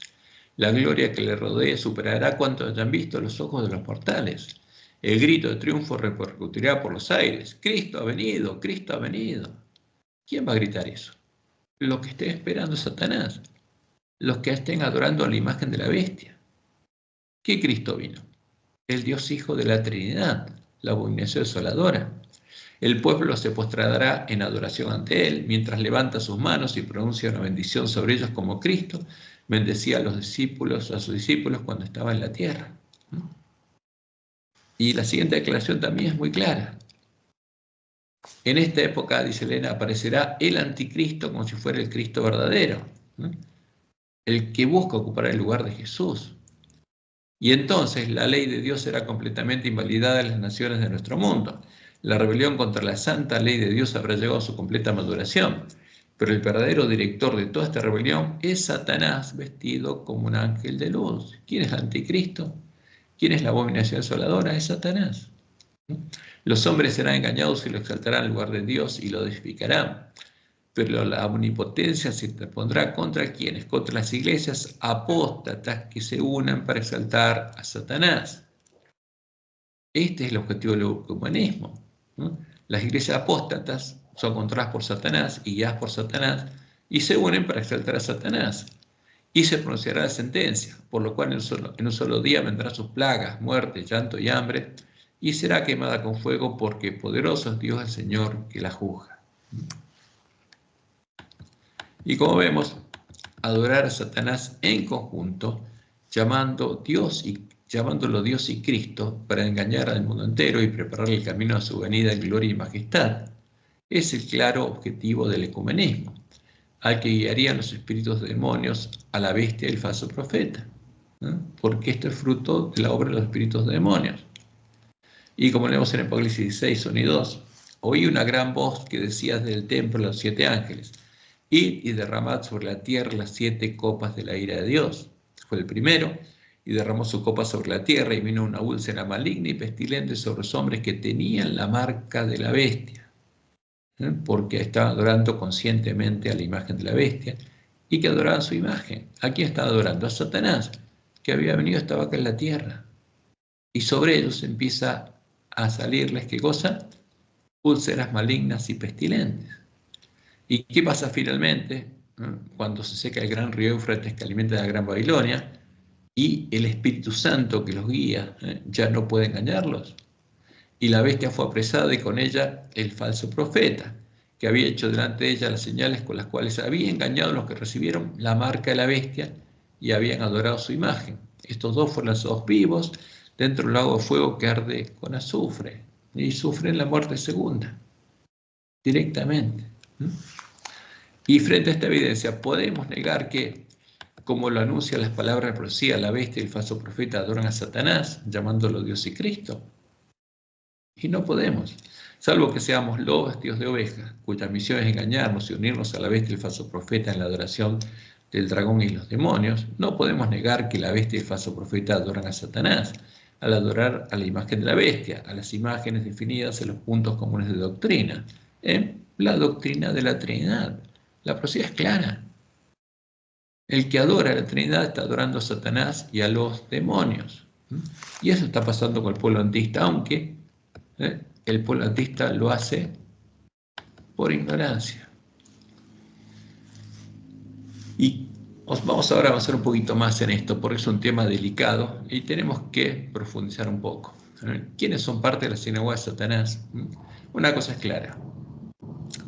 La gloria que le rodee superará cuanto hayan visto los ojos de los mortales. El grito de triunfo repercutirá por los aires. ¡Cristo ha venido! ¡Cristo ha venido! ¿Quién va a gritar eso? Los que estén esperando a Satanás. Los que estén adorando a la imagen de la bestia. ¿Qué Cristo vino? El Dios Hijo de la Trinidad, la abominación desoladora. El pueblo se postrará en adoración ante él, mientras levanta sus manos y pronuncia una bendición sobre ellos como Cristo bendecía a sus discípulos cuando estaba en la tierra. Y la siguiente declaración también es muy clara. En esta época, dice Elena, aparecerá el anticristo como si fuera el Cristo verdadero, el que busca ocupar el lugar de Jesús. Y entonces la ley de Dios será completamente invalidada en las naciones de nuestro mundo. La rebelión contra la santa ley de Dios habrá llegado a su completa maduración. Pero el verdadero director de toda esta rebelión es Satanás, vestido como un ángel de luz. ¿Quién es el anticristo? ¿Quién es la abominación desoladora? Es Satanás. Los hombres serán engañados y lo exaltarán en lugar de Dios y lo deificarán. Pero la omnipotencia se interpondrá contra quienes, contra las iglesias apóstatas que se unan para exaltar a Satanás. Este es el objetivo del ecumenismo. Las iglesias apóstatas son controladas por Satanás y guiadas por Satanás y se unen para exaltar a Satanás. Y se pronunciará la sentencia, por lo cual en un solo día vendrán sus plagas, muerte, llanto y hambre, y será quemada con fuego, porque poderoso es Dios el Señor que la juzga. Y como vemos, adorar a Satanás en conjunto, llamándolo Dios y Cristo, para engañar al mundo entero y preparar el camino a su venida en gloria y majestad, es el claro objetivo del ecumenismo, al que guiarían los espíritus de demonios a la bestia y el falso profeta, porque esto es fruto de la obra de los espíritus de demonios. Y como leemos en Apocalipsis 16, 1 y 2, oí una gran voz que decía desde el templo a los 7 ángeles, id y derramad sobre la tierra las 7 copas de la ira de Dios. Fue el primero, y derramó su copa sobre la tierra, y vino una úlcera maligna y pestilente sobre los hombres que tenían la marca de la bestia, porque estaban adorando conscientemente a la imagen de la bestia, y que adoraban su imagen. ¿A quién estaba adorando? A Satanás, que había venido, estaba acá en la tierra. Y sobre ellos empieza a salirles, ¿qué cosa? Úlceras malignas y pestilentes. ¿Y qué pasa finalmente? Cuando se seca el gran río Éufrates que alimenta la gran Babilonia, y el Espíritu Santo que los guía ya no puede engañarlos. Y la bestia fue apresada, y con ella el falso profeta, que había hecho delante de ella las señales con las cuales había engañado a los que recibieron la marca de la bestia y habían adorado su imagen. Estos dos fueron lanzados vivos dentro de un lago de fuego que arde con azufre, y sufren la muerte segunda, directamente. Y frente a esta evidencia, podemos negar que, como lo anuncian las palabras de profecía, la bestia y el falso profeta adoran a Satanás, llamándolo Dios y Cristo. Y no podemos, salvo que seamos lobos vestidos de ovejas, cuya misión es engañarnos y unirnos a la bestia y el falso profeta en la adoración del dragón y los demonios. No podemos negar que la bestia y el falso profeta adoran a Satanás, al adorar a la imagen de la bestia, a las imágenes definidas en los puntos comunes de doctrina, en la doctrina de la Trinidad. La profecía es clara. El que adora a la Trinidad está adorando a Satanás y a los demonios. Y eso está pasando con el pueblo antista, aunque el pueblo antista lo hace por ignorancia. Y vamos ahora a avanzar un poquito más en esto, porque es un tema delicado y tenemos que profundizar un poco. ¿Quiénes son parte de la sinagoga de Satanás? Una cosa es clara.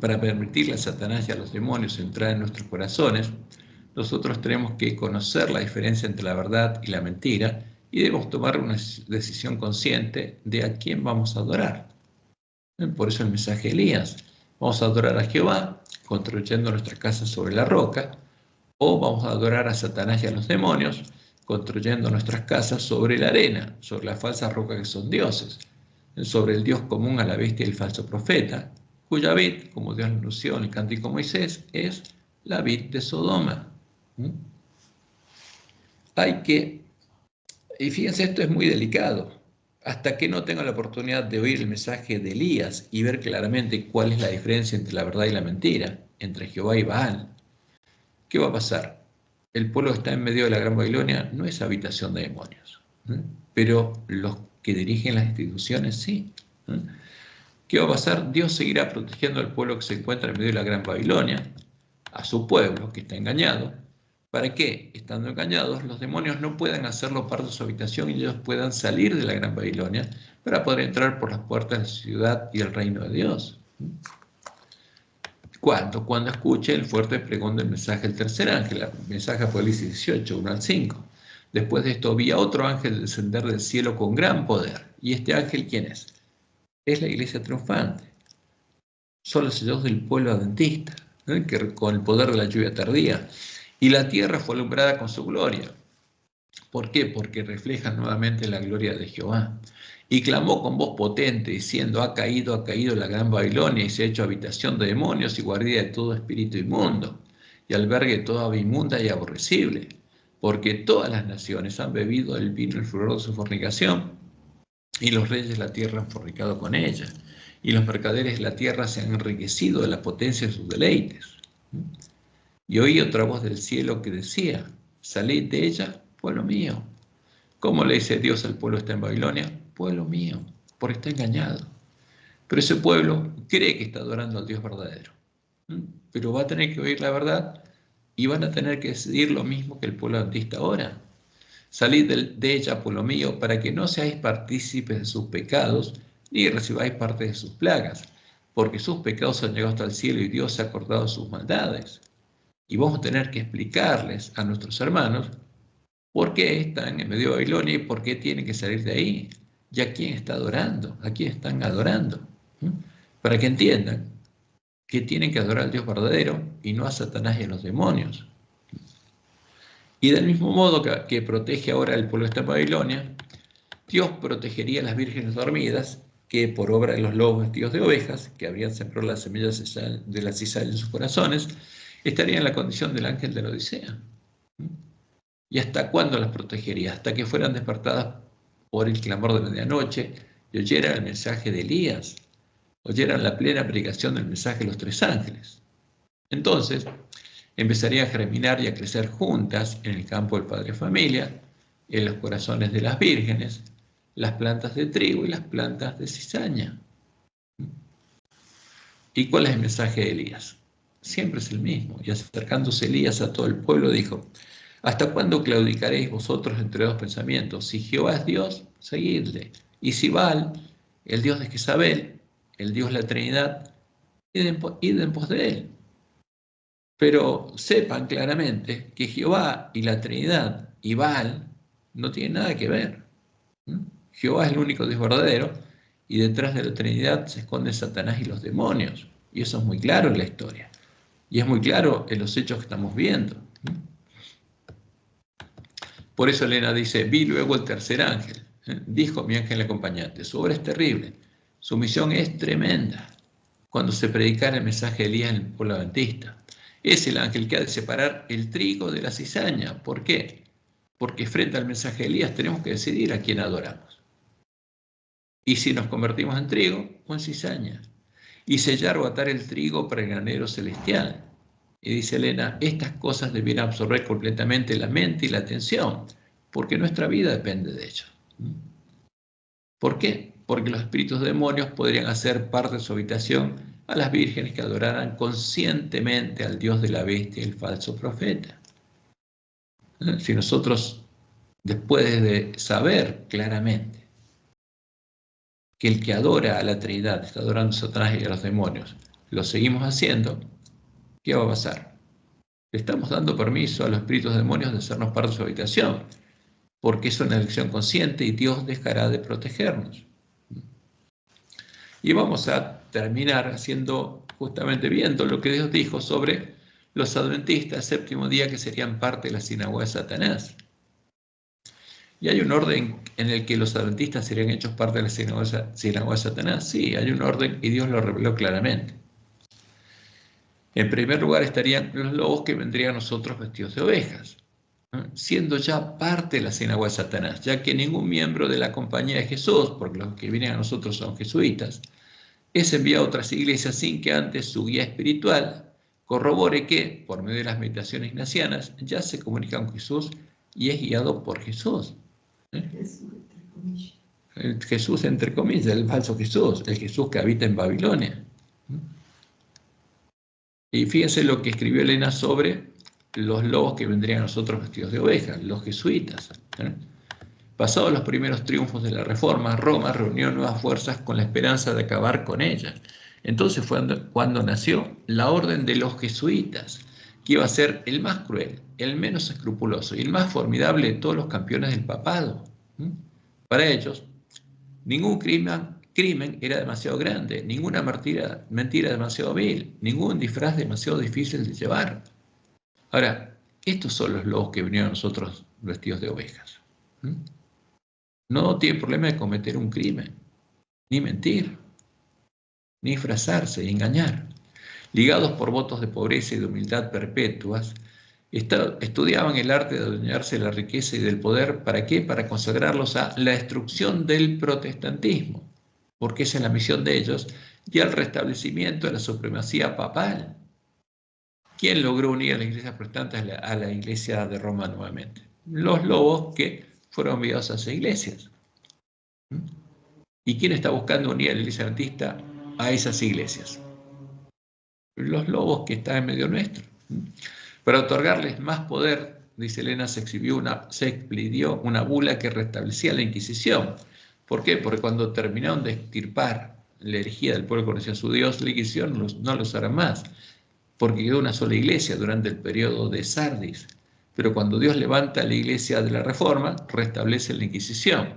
Para permitirle a Satanás y a los demonios entrar en nuestros corazones, nosotros tenemos que conocer la diferencia entre la verdad y la mentira y debemos tomar una decisión consciente de a quién vamos a adorar. Por eso el mensaje de Elías: vamos a adorar a Jehová construyendo nuestra casa sobre la roca, o vamos a adorar a Satanás y a los demonios construyendo nuestras casas sobre la arena, sobre la falsa roca que son dioses, sobre el Dios común a la bestia y el falso profeta, cuya vid, como Dios anunció en el cántico Moisés, es la vid de Sodoma. Y fíjense, esto es muy delicado. Hasta que no tenga la oportunidad de oír el mensaje de Elías y ver claramente cuál es la diferencia entre la verdad y la mentira, entre Jehová y Baal, ¿qué va a pasar? El pueblo que está en medio de la Gran Babilonia no es habitación de demonios, pero los que dirigen las instituciones sí. ¿Qué va a pasar? Dios seguirá protegiendo al pueblo que se encuentra en medio de la Gran Babilonia, a su pueblo que está engañado, para que, estando engañados, los demonios no puedan hacerlo parte de su habitación y ellos puedan salir de la Gran Babilonia para poder entrar por las puertas de la ciudad y el reino de Dios. ¿Cuándo? Cuando escuche el fuerte pregón del mensaje del tercer ángel, el mensaje de Apocalipsis 18, 1 al 5. Después de esto vi a otro ángel descender del cielo con gran poder. ¿Y este ángel quién es? Es la iglesia triunfante. Son los sellos del pueblo adventista, que con el poder de la lluvia tardía. Y la tierra fue alumbrada con su gloria. ¿Por qué? Porque refleja nuevamente la gloria de Jehová. Y clamó con voz potente, diciendo: ha caído la gran Babilonia, y se ha hecho habitación de demonios y guarida de todo espíritu inmundo, y albergue de toda ave inmunda y aborrecible, porque todas las naciones han bebido el vino y el furor de su fornicación, y los reyes de la tierra han fornicado con ella, y los mercaderes de la tierra se han enriquecido de la potencia de sus deleites. Y oí otra voz del cielo que decía: salid de ella, pueblo mío. ¿Cómo le dice Dios al pueblo que está en Babilonia? Pueblo mío, porque está engañado. Pero ese pueblo cree que está adorando al Dios verdadero. Pero va a tener que oír la verdad y van a tener que decidir lo mismo que el pueblo adventista ahora. Salid de ella, pueblo mío, para que no seáis partícipes de sus pecados, ni recibáis parte de sus plagas, porque sus pecados han llegado hasta el cielo y Dios se ha acordado de sus maldades. Y vamos a tener que explicarles a nuestros hermanos por qué están en medio de Babilonia y por qué tienen que salir de ahí. ¿Y a quién está adorando? ¿A quién están adorando? Para que entiendan que tienen que adorar al Dios verdadero y no a Satanás y a los demonios. Y del mismo modo que protege ahora el pueblo de esta Babilonia, Dios protegería a las vírgenes dormidas que, por obra de los lobos vestidos de ovejas, que habrían sembrado las semillas de la cizaña en sus corazones, estarían en la condición del ángel de la Odisea. ¿Y hasta cuándo las protegería? Hasta que fueran despertadas por el clamor de medianoche y oyeran el mensaje de Elías, oyeran la plena predicación del mensaje de los tres ángeles. Entonces, empezarían a germinar y a crecer juntas en el campo del padre familia, en los corazones de las vírgenes, las plantas de trigo y las plantas de cizaña. ¿Y cuál es el mensaje de Elías? Siempre es el mismo. Y acercándose Elías a todo el pueblo dijo: ¿hasta cuándo claudicaréis vosotros entre dos pensamientos? Si Jehová es Dios, seguidle. Y si Baal, el Dios de Jezabel, el Dios de la Trinidad, id en pos de él. Pero sepan claramente que Jehová y la Trinidad y Baal no tienen nada que ver. Jehová es el único Dios verdadero y detrás de la Trinidad se esconden Satanás y los demonios. Y eso es muy claro en la historia. Y es muy claro en los hechos que estamos viendo. Por eso Elena dice, vi luego el tercer ángel. Dijo mi ángel acompañante, su obra es terrible, su misión es tremenda. Cuando se predicara el mensaje de Elías en el pueblo adventista, es el ángel que ha de separar el trigo de la cizaña. ¿Por qué? Porque frente al mensaje de Elías tenemos que decidir a quién adoramos. Y si nos convertimos en trigo o en cizaña. Y sellar o atar el trigo para el granero celestial. Y dice Elena, estas cosas debieran absorber completamente la mente y la atención, porque nuestra vida depende de ello. ¿Por qué? Porque los espíritus demonios podrían hacer parte de su habitación a las vírgenes que adoraran conscientemente al Dios de la bestia y el falso profeta. Si nosotros, después de saber claramente que el que adora a la Trinidad está adorando a Satanás y a los demonios, lo seguimos haciendo, ¿qué va a pasar? Le estamos dando permiso a los espíritus demonios de hacernos parte de su habitación, porque es una elección consciente y Dios dejará de protegernos. Y vamos a terminar justamente viendo lo que Dios dijo sobre los adventistas, séptimo día, que serían parte de la sinagoga de Satanás. ¿Y hay un orden en el que los adventistas serían hechos parte de la sinagoga de Satanás? Sí, hay un orden y Dios lo reveló claramente. En primer lugar estarían los lobos que vendrían a nosotros vestidos de ovejas, siendo ya parte de la sinagoga de Satanás, ya que ningún miembro de la compañía de Jesús, porque los que vienen a nosotros son jesuitas, es enviado a otras iglesias sin que antes su guía espiritual corrobore que, por medio de las meditaciones ignacianas, ya se comunica con Jesús y es guiado por Jesús. El Jesús, entre comillas, el falso Jesús, el Jesús que habita en Babilonia. Y fíjense lo que escribió Elena sobre los lobos que vendrían a nosotros vestidos de ovejas, los jesuitas. Pasados los primeros triunfos de la Reforma, Roma reunió nuevas fuerzas con la esperanza de acabar con ella. Entonces fue cuando nació la orden de los jesuitas, que iba a ser el más cruel, el menos escrupuloso y el más formidable de todos los campeones del papado. Para ellos, ningún crimen era demasiado grande, ninguna mentira demasiado vil, ningún disfraz demasiado difícil de llevar. Ahora, estos son los lobos que vinieron a nosotros vestidos de ovejas. No tienen problema de cometer un crimen, ni mentir, ni disfrazarse y engañar. Ligados por votos de pobreza y de humildad perpetuas, estudiaban el arte de adueñarse de la riqueza y del poder. ¿Para qué? Para consagrarlos a la destrucción del protestantismo, porque esa es la misión de ellos, y al restablecimiento de la supremacía papal. ¿Quién logró unir a la iglesia protestante a la iglesia de Roma nuevamente? Los lobos que fueron enviados a esas iglesias. ¿Y quién está buscando unir a la iglesia adventista a esas iglesias? Los lobos que están en medio nuestro. Para otorgarles más poder, dice Elena, se expidió una bula que restablecía la Inquisición. ¿Por qué? Porque cuando terminaron de extirpar la herejía del pueblo que conocía a su Dios, la Inquisición no los hará más, porque quedó una sola iglesia durante el periodo de Sardis. Pero cuando Dios levanta la iglesia de la Reforma, restablece la Inquisición.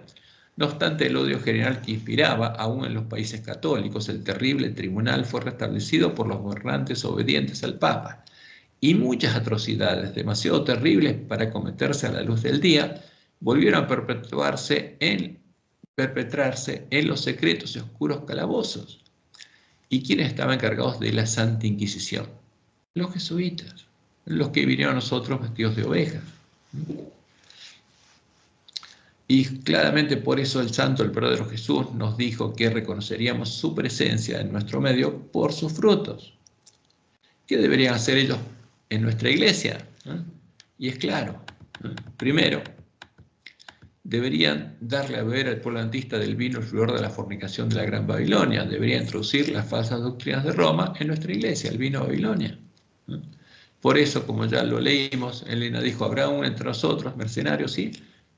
No obstante el odio general que inspiraba, aún en los países católicos, el terrible tribunal fue restablecido por los gobernantes obedientes al Papa. Y muchas atrocidades, demasiado terribles para cometerse a la luz del día, volvieron a perpetrarse en los secretos y oscuros calabozos. ¿Y quiénes estaban encargados de la Santa Inquisición? Los jesuitas, los que vinieron a nosotros vestidos de ovejas. Y claramente por eso el santo, el verdadero Jesús, nos dijo que reconoceríamos su presencia en nuestro medio por sus frutos. ¿Qué deberían hacer ellos en nuestra iglesia? Y es claro, primero, deberían darle a beber al pueblo adventista del vino el flor de la fornicación de la Gran Babilonia. Deberían introducir las falsas doctrinas de Roma en nuestra iglesia, el vino de Babilonia. Por eso, como ya lo leímos, Elena dijo, habrá uno entre nosotros, mercenarios, ¿sí?,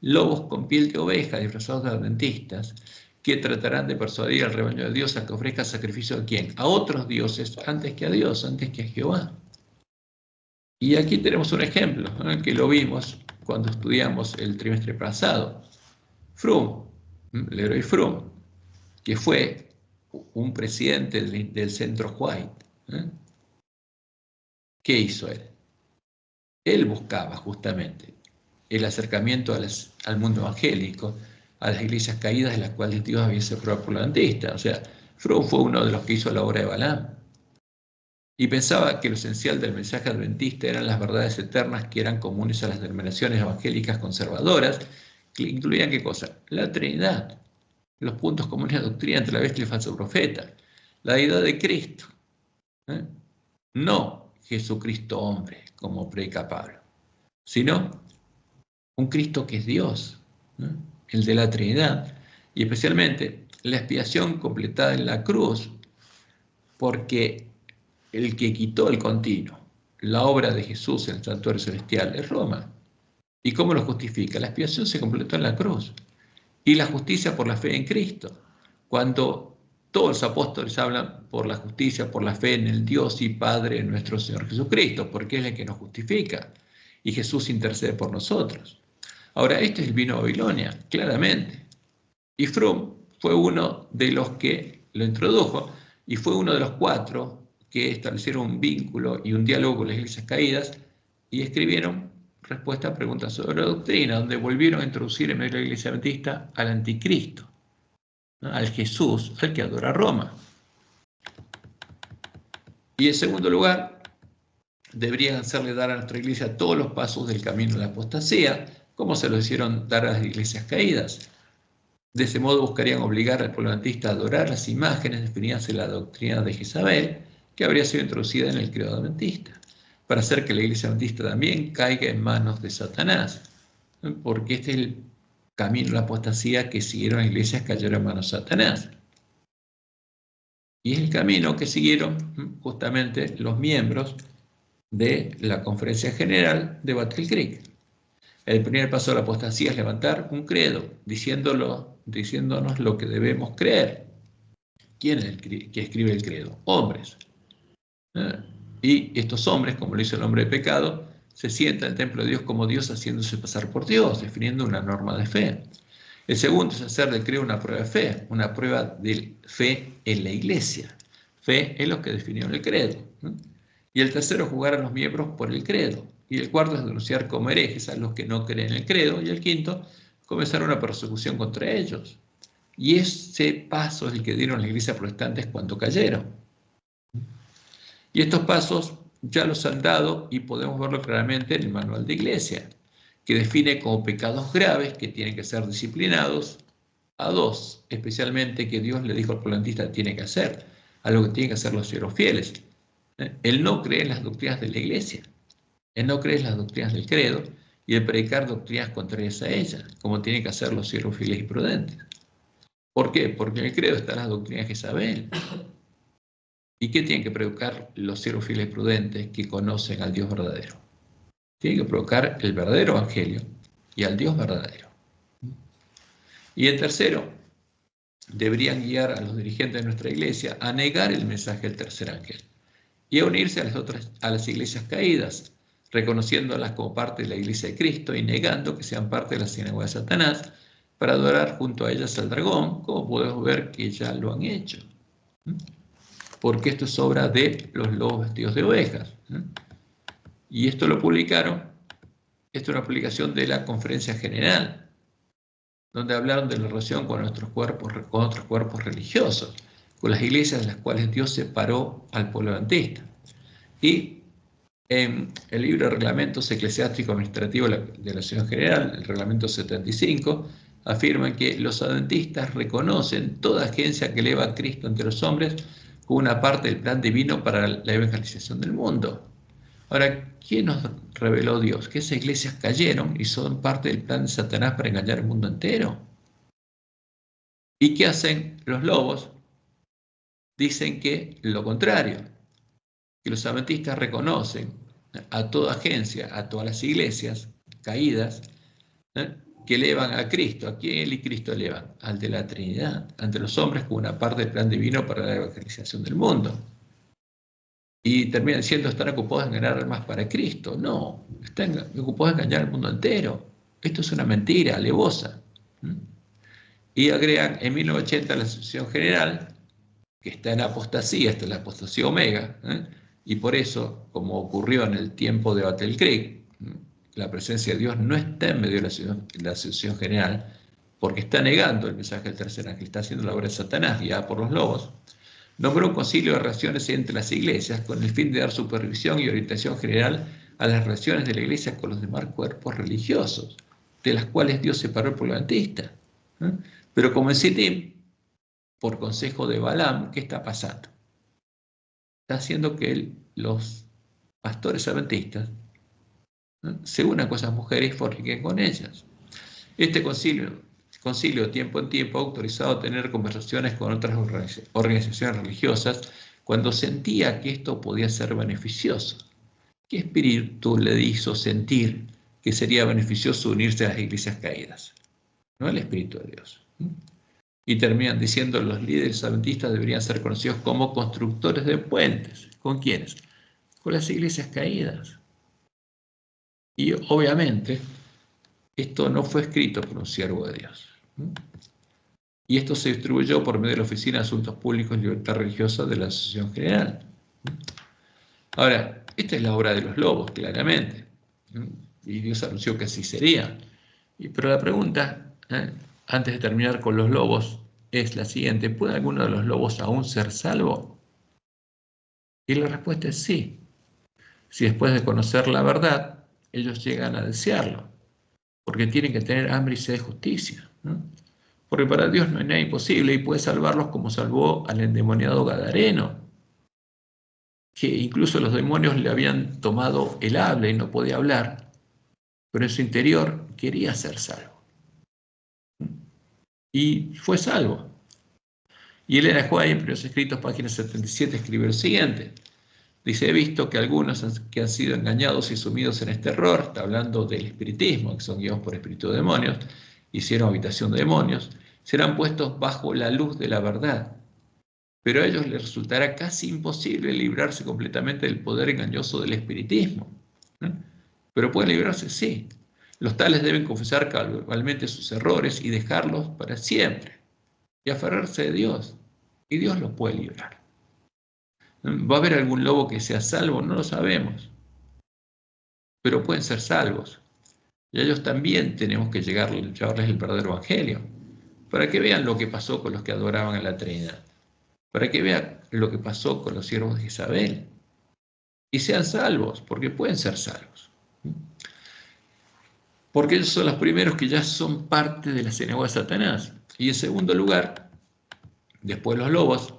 lobos con piel de oveja, disfrazados de adventistas, que tratarán de persuadir al rebaño de Dios a que ofrezca sacrificio a ¿quién? A otros dioses antes que a Dios, antes que a Jehová. Y aquí tenemos un ejemplo, que lo vimos cuando estudiamos el trimestre pasado. Frum, Leroy Froome, que fue un presidente del centro White. ¿Qué hizo él? Él buscaba justamente el acercamiento al mundo evangélico, a las iglesias caídas de las cuales Dios había separado por la adventista. O sea, Froome fue uno de los que hizo la obra de Balaam. Y pensaba que lo esencial del mensaje adventista eran las verdades eternas que eran comunes a las denominaciones evangélicas conservadoras, que incluían ¿qué cosa? La Trinidad, los puntos comunes de doctrina entre la bestia y el falso profeta, la deidad de Cristo, no Jesucristo hombre, como predica Pablo, sino un Cristo que es Dios, el de la Trinidad, y especialmente la expiación completada en la cruz, porque el que quitó el continuo, la obra de Jesús en el santuario celestial, es Roma. ¿Y cómo lo justifica? La expiación se completó en la cruz. Y la justicia por la fe en Cristo. Cuando todos los apóstoles hablan por la justicia, por la fe en el Dios y Padre de nuestro Señor Jesucristo, porque es el que nos justifica. Y Jesús intercede por nosotros. Ahora, este es el vino de Babilonia, claramente. Y Froome fue uno de los que lo introdujo y fue uno de los 4 que establecieron un vínculo y un diálogo con las iglesias caídas y escribieron respuesta a preguntas sobre la doctrina, donde volvieron a introducir en medio de la iglesia adventista al anticristo, ¿no? Al Jesús, al que adora Roma. Y en segundo lugar, deberían hacerle dar a nuestra iglesia todos los pasos del camino de la apostasía, como se lo hicieron dar a las iglesias caídas. De ese modo buscarían obligar al pueblo adventista a adorar las imágenes definidas en la doctrina de Jezabel, que habría sido introducida en el credo adventista, para hacer que la iglesia adventista también caiga en manos de Satanás, porque este es el camino de la apostasía que siguieron las iglesias que cayeron en manos de Satanás. Y es el camino que siguieron justamente los miembros de la Conferencia General de Battle Creek. El primer paso de la apostasía es levantar un credo, diciéndonos lo que debemos creer. ¿Quién es el que escribe el credo? Hombres. Y estos hombres, como lo hizo el hombre de pecado, se sientan en el templo de Dios como Dios haciéndose pasar por Dios, definiendo una norma de fe. El segundo es hacer del credo una prueba de fe, una prueba de fe en la iglesia. Fe es lo que definió el credo. Y el tercero es jugar a los miembros por el credo. Y el cuarto es denunciar como herejes a los que no creen en el credo. Y el quinto, comenzar una persecución contra ellos. Y ese paso es el que dieron las iglesias protestantes cuando cayeron. Y estos pasos ya los han dado y podemos verlo claramente en el manual de iglesia, que define como pecados graves que tienen que ser disciplinados a 2, especialmente que Dios le dijo al pueblo adventista tiene que hacer, algo que tienen que hacer los siervos fieles. Él no cree en las doctrinas de la iglesia, él no cree en las doctrinas del credo y el predicar doctrinas contrarias a ellas, como tienen que hacer los siervos fieles y prudentes. ¿Por qué? Porque en el credo están las doctrinas de Jezabel. ¿Y qué tienen que predicar los siervos fieles y prudentes que conocen al Dios verdadero? Tienen que predicar el verdadero evangelio y al Dios verdadero. Y en tercero, deberían guiar a los dirigentes de nuestra iglesia a negar el mensaje del tercer ángel y a unirse a las iglesias caídas, reconociéndolas como parte de la iglesia de Cristo y negando que sean parte de la sinagoga de Satanás para adorar junto a ellas al dragón, como podemos ver que ya lo han hecho. Porque esto es obra de los lobos vestidos de ovejas. Y esto lo publicaron, esto es una publicación de la Conferencia General, donde hablaron de la relación con otros cuerpos religiosos, con las iglesias de las cuales Dios separó al pueblo adventista. Y en el libro de Reglamentos Eclesiásticos Administrativos de la Acción General, el Reglamento 75, afirman que los adventistas reconocen toda agencia que eleva a Cristo entre los hombres como una parte del plan divino para la evangelización del mundo. Ahora, ¿quién nos reveló Dios? Que esas iglesias cayeron y son parte del plan de Satanás para engañar al mundo entero. ¿Y qué hacen los lobos? Dicen que lo contrario, que los adventistas reconocen a toda agencia, a todas las iglesias caídas, que elevan a Cristo. ¿A quién él y Cristo elevan? Al de la Trinidad, ante los hombres como una parte del plan divino para la evangelización del mundo. Y terminan diciendo, están ocupados en ganar almas para Cristo. No, están ocupados en engañar al mundo entero. Esto es una mentira alevosa. Y agregan en 1980 la Asociación General, que está en apostasía, esta es la apostasía omega, y por eso, como ocurrió en el tiempo de Battle Creek, la presencia de Dios no está en medio de la Asociación General, porque está negando el mensaje del tercer ángel, está haciendo la obra de Satanás, guiada por los lobos. Nombró un concilio de relaciones entre las iglesias con el fin de dar supervisión y orientación general a las relaciones de la iglesia con los demás cuerpos religiosos, de las cuales Dios separó el pueblo adventista. Pero como en Sittim, por consejo de Balaam, ¿qué está pasando? Está haciendo que los pastores adventistas se unan con esas mujeres y forniquen con ellas. Este concilio tiempo en tiempo ha autorizado a tener conversaciones con otras organizaciones religiosas cuando sentía que esto podía ser beneficioso. ¿Qué espíritu le hizo sentir que sería beneficioso unirse a las iglesias caídas? No el Espíritu de Dios. Y terminan diciendo los líderes adventistas deberían ser conocidos como constructores de puentes. ¿Con quiénes? Con las iglesias caídas. Y obviamente esto no fue escrito por un siervo de Dios. Y esto se distribuyó por medio de la Oficina de Asuntos Públicos y Libertad Religiosa de la Asociación General. Ahora, esta es la obra de los lobos, claramente. Y Dios anunció que así sería. Pero la pregunta, antes de terminar con los lobos, es la siguiente: ¿puede alguno de los lobos aún ser salvo? Y la respuesta es sí. Si después de conocer la verdad, ellos llegan a desearlo, porque tienen que tener hambre y sed de justicia, ¿no? Porque para Dios no hay nada imposible y puede salvarlos como salvó al endemoniado Gadareno, que incluso los demonios le habían tomado el habla y no podía hablar, pero en su interior quería ser salvo. Y fue salvo. Y Elena White, en Primeros Escritos, página 77, escribe lo siguiente. Dice: he visto que algunos que han sido engañados y sumidos en este error, está hablando del espiritismo, que son guiados por espíritus de demonios, hicieron habitación de demonios, serán puestos bajo la luz de la verdad. Pero a ellos les resultará casi imposible librarse completamente del poder engañoso del espiritismo. Pero pueden librarse, sí. Los tales deben confesar cabalmente sus errores y dejarlos para siempre, y aferrarse a Dios, y Dios los puede librar. ¿Va a haber algún lobo que sea salvo? No lo sabemos, pero pueden ser salvos. Y a ellos también tenemos que llevarles el verdadero evangelio, para que vean lo que pasó con los que adoraban a la Trinidad, para que vean lo que pasó con los siervos de Isabel, y sean salvos, porque pueden ser salvos. Porque ellos son los primeros que ya son parte de la sinagoga de Satanás. Y en segundo lugar, después los lobos,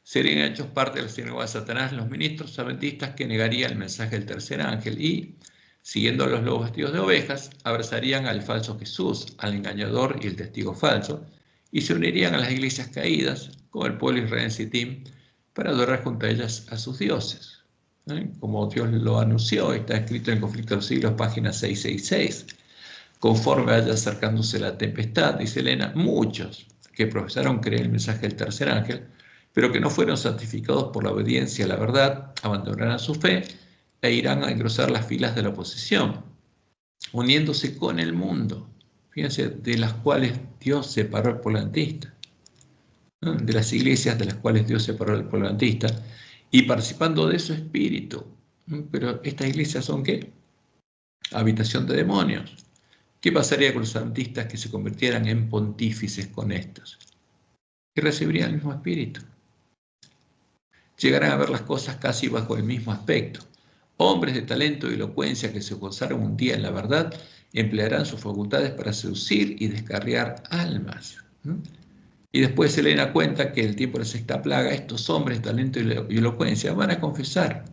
serían hechos parte de la sinagoga de Satanás los ministros adventistas que negarían el mensaje del tercer ángel y, siguiendo a los lobos vestidos de ovejas, abrazarían al falso Jesús, al engañador y el testigo falso, y se unirían a las iglesias caídas, como el pueblo israelí en Sittim, para adorar junto a ellas a sus dioses. Como Dios lo anunció, está escrito en Conflicto de los Siglos, página 666. Conforme vaya acercándose la tempestad, dice Elena, muchos que profesaron creer el mensaje del tercer ángel, pero que no fueron santificados por la obediencia a la verdad, abandonarán su fe e irán a engrosar las filas de la oposición, uniéndose con el mundo, fíjense, de las cuales Dios separó al pueblo adventista, ¿no? De las iglesias de las cuales Dios separó al pueblo adventista, y participando de su espíritu. Pero estas iglesias son ¿qué? Habitación de demonios. ¿Qué pasaría con los adventistas que se convirtieran en pontífices con estos? Que recibirían el mismo espíritu. Llegarán a ver las cosas casi bajo el mismo aspecto. Hombres de talento y elocuencia que se gozaron un día en la verdad emplearán sus facultades para seducir y descarriar almas. Y después Elena cuenta que en el tiempo de la sexta plaga, estos hombres de talento y elocuencia van a confesar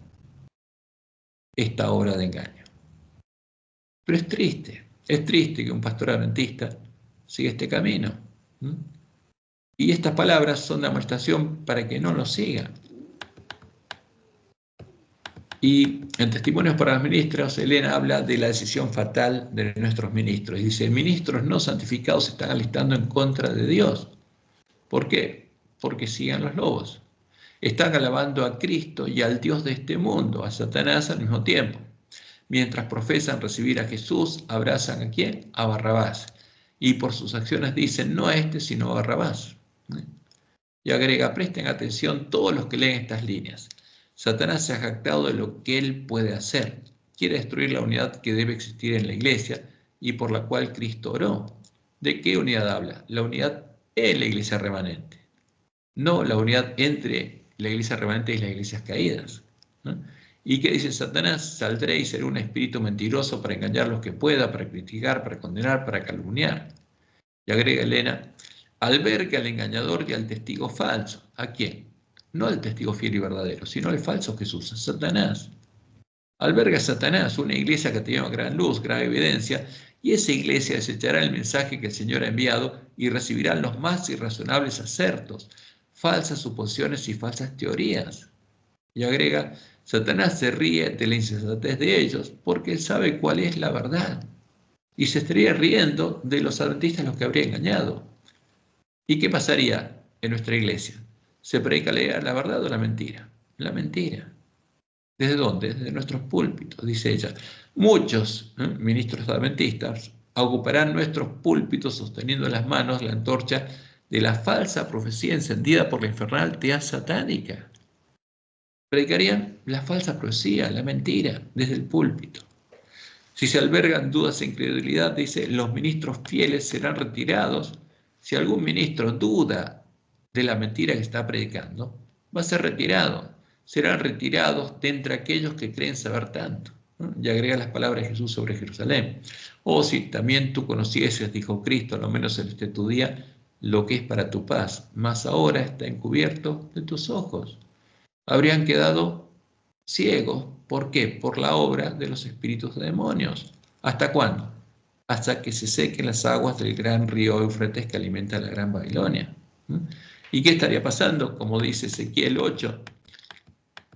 esta obra de engaño. Pero es triste que un pastor adventista siga este camino. Y estas palabras son de amonestación para que no lo sigan. Y en Testimonios para los Ministros, Elena habla de la decisión fatal de nuestros ministros. Y dice: ministros no santificados se están alistando en contra de Dios. ¿Por qué? Porque siguen los lobos. Están alabando a Cristo y al Dios de este mundo, a Satanás al mismo tiempo. Mientras profesan recibir a Jesús, abrazan ¿a quién? A Barrabás. y por sus acciones dicen no a este sino a Barrabás. Y agrega, presten atención todos los que leen estas líneas. Satanás se ha jactado de lo que él puede hacer. Quiere destruir la unidad que debe existir en la iglesia y por la cual Cristo oró. ¿De qué unidad habla? La unidad en la iglesia remanente, no la unidad entre la iglesia remanente y las iglesias caídas. ¿No? ¿Y qué dice Satanás? Saldré y seré un espíritu mentiroso para engañar a los que pueda, para criticar, para condenar, para calumniar. Y agrega Elena, alberga al engañador y al testigo falso. ¿A quién? No al testigo fiel y verdadero, sino al falso Jesús, a Satanás. Alberga a Satanás, una iglesia que te llama gran luz, gran evidencia, y esa iglesia desechará el mensaje que el Señor ha enviado y recibirán los más irrazonables acertos, falsas suposiciones y falsas teorías. Y agrega, Satanás se ríe de la insensatez de ellos porque él sabe cuál es la verdad. Y se estaría riendo de los adventistas a los que habría engañado. ¿Y qué pasaría en nuestra iglesia? ¿Se predicaría la verdad o la mentira? La mentira. ¿Desde dónde? Desde nuestros púlpitos, dice ella. Muchos ministros adventistas ocuparán nuestros púlpitos sosteniendo en las manos la antorcha de la falsa profecía encendida por la infernal tea satánica. Predicarían la falsa profecía, la mentira, desde el púlpito. Si se albergan dudas e incredulidad, dice, los ministros fieles serán retirados. Si algún ministro duda de la mentira que está predicando, va a ser retirado. Serán retirados de entre aquellos que creen saber tanto. ¿No? Y agrega las palabras de Jesús sobre Jerusalén. Oh, si también tú conocieses, dijo Cristo, a lo menos en este tu día, lo que es para tu paz, mas ahora está encubierto de tus ojos. Habrían quedado ciegos. ¿Por qué? Por la obra de los espíritus de demonios. ¿Hasta cuándo? Hasta que se sequen las aguas del gran río Éufrates que alimenta la gran Babilonia. ¿Y qué estaría pasando? Como dice Ezequiel 8,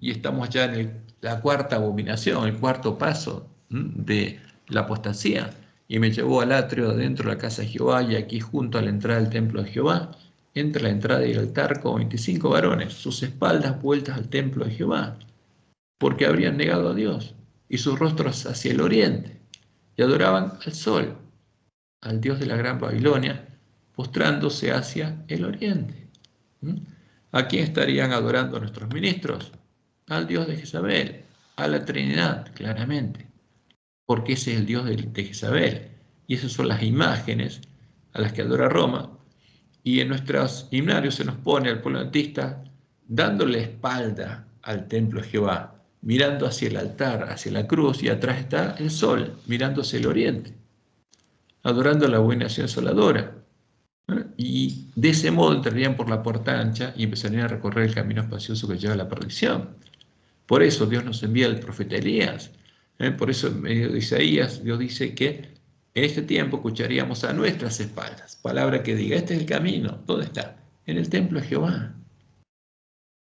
y estamos ya en la cuarta abominación, el cuarto paso de la apostasía. Y me llevó al atrio dentro de la casa de Jehová, y aquí junto a la entrada del templo de Jehová, entre la entrada y el altar, como 25 varones, sus espaldas vueltas al templo de Jehová, porque habrían negado a Dios, y sus rostros hacia el oriente, y adoraban al sol, al Dios de la gran Babilonia, postrándose hacia el oriente. ¿A quién estarían adorando nuestros ministros? Al Dios de Jezabel, a la Trinidad, claramente, porque ese es el Dios de Jezabel, y esas son las imágenes a las que adora Roma, y en nuestros himnarios se nos pone al pueblo adventista dándole espalda al templo de Jehová, mirando hacia el altar, hacia la cruz, y atrás está el sol, mirando hacia el oriente, adorando a la abominación asoladora. Y de ese modo entrarían por la puerta ancha y empezarían a recorrer el camino espacioso que lleva a la perdición. Por eso Dios nos envía al profeta Elías. Por eso en medio de Isaías Dios dice que en este tiempo escucharíamos a nuestras espaldas, palabra que diga, este es el camino. ¿Dónde está? En el templo de Jehová.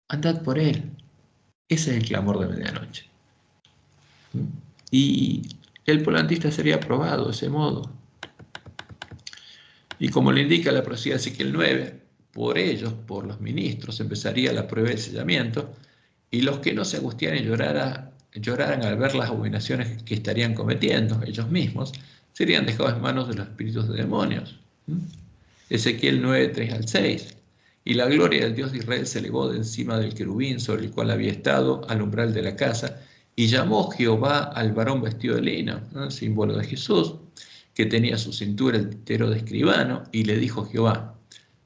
Andad por él. Ese es el clamor de medianoche. Y el polantista sería aprobado de ese modo. Y como le indica la profecía de Ezequiel 9, por ellos, por los ministros, empezaría la prueba del sellamiento, y los que no se angustiaran y lloraran al ver las abominaciones que estarían cometiendo ellos mismos, serían dejados en manos de los espíritus de demonios. Ezequiel 9, 3 al 6. Y la gloria del Dios de Israel se elevó de encima del querubín sobre el cual había estado al umbral de la casa, y llamó Jehová al varón vestido de lino, ¿no? Símbolo de Jesús, que tenía a su cintura el tintero de escribano, y le dijo Jehová,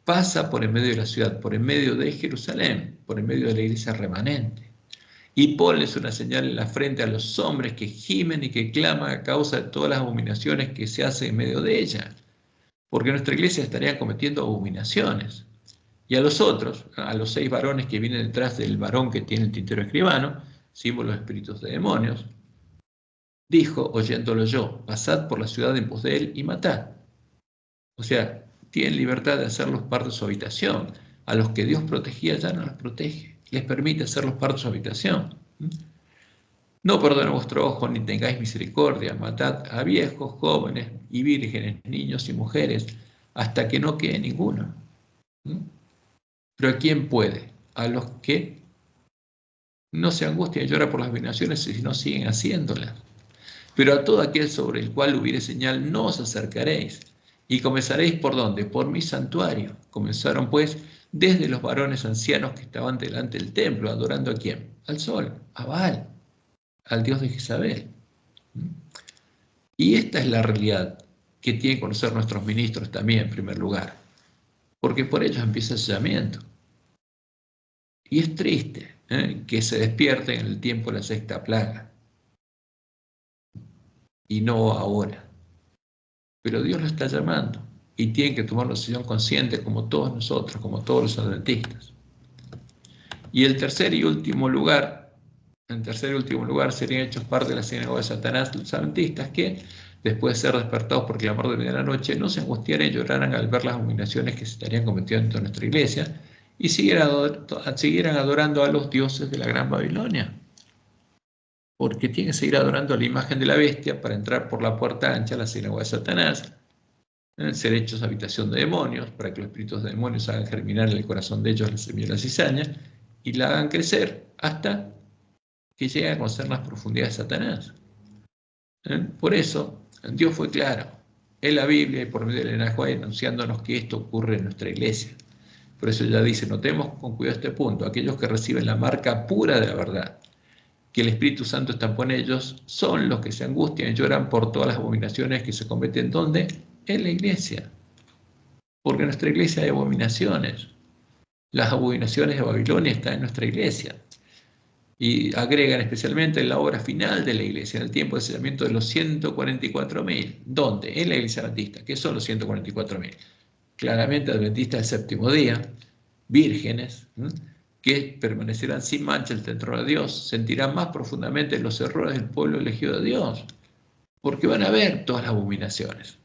pasa por en medio de la ciudad, por en medio de Jerusalén, por en medio de la iglesia remanente, y ponles una señal en la frente a los hombres que gimen y que claman a causa de todas las abominaciones que se hacen en medio de ella, porque nuestra iglesia estaría cometiendo abominaciones. Y a los otros, a los 6 varones que vienen detrás del varón que tiene el tintero escribano, símbolo de espíritus de demonios, dijo, oyéndolo yo, pasad por la ciudad en pos de él y matad. O sea, tienen libertad de hacerlos parte de su habitación. A los que Dios protegía ya no los protege. Les permite hacerlos parte de su habitación. No perdone vuestro ojo ni tengáis misericordia. Matad a viejos, jóvenes y vírgenes, niños y mujeres, hasta que no quede ninguno. Pero ¿a quién puede? A los que no se angustian y lloran por las abominaciones y no siguen haciéndolas. Pero a todo aquel sobre el cual hubiere señal no os acercaréis, ¿Y comenzaréis por dónde? Por mi santuario. Comenzaron pues desde los varones ancianos que estaban delante del templo, adorando ¿a quién? Al sol, a Baal, al dios de Jezabel. Y esta es la realidad que tienen que conocer nuestros ministros también, en primer lugar, porque por ellos empieza el sellamiento. Y es triste que se despierten en el tiempo de la sexta plaga, y no ahora. Pero Dios lo está llamando, y tienen que tomar una decisión consciente, como todos nosotros, como todos los adventistas. Y el tercer y último lugar, serían hechos parte de la sinagoga de Satanás, los adventistas, que después de ser despertados por clamor de medianoche, no se angustiaran y lloraran al ver las abominaciones que se estarían cometiendo en nuestra iglesia, y siguieran adorando a los dioses de la Gran Babilonia. Porque tienen que seguir adorando a la imagen de la bestia para entrar por la puerta ancha a la sinagoga de Satanás, ser hechos habitación de demonios, para que los espíritus de demonios hagan germinar en el corazón de ellos la semilla de la cizaña, y la hagan crecer hasta que lleguen a conocer las profundidades de Satanás. Por eso, Dios fue claro en la Biblia y por medio del Enajuay anunciándonos que esto ocurre en nuestra iglesia. Por eso ya dice, notemos con cuidado este punto, aquellos que reciben la marca pura de la verdad, que el Espíritu Santo está en ellos, son los que se angustian y lloran por todas las abominaciones que se cometen, ¿dónde? En la iglesia. Porque en nuestra iglesia hay abominaciones. Las abominaciones de Babilonia están en nuestra iglesia. Y agregan especialmente en la obra final de la iglesia, en el tiempo de sellamiento de los 144.000. ¿Dónde? En la iglesia adventista. ¿Qué son los 144.000? Claramente adventistas del séptimo día, vírgenes, que permanecerán sin mancha dentro de Dios, sentirán más profundamente los errores del pueblo elegido de Dios, porque van a ver todas las abominaciones,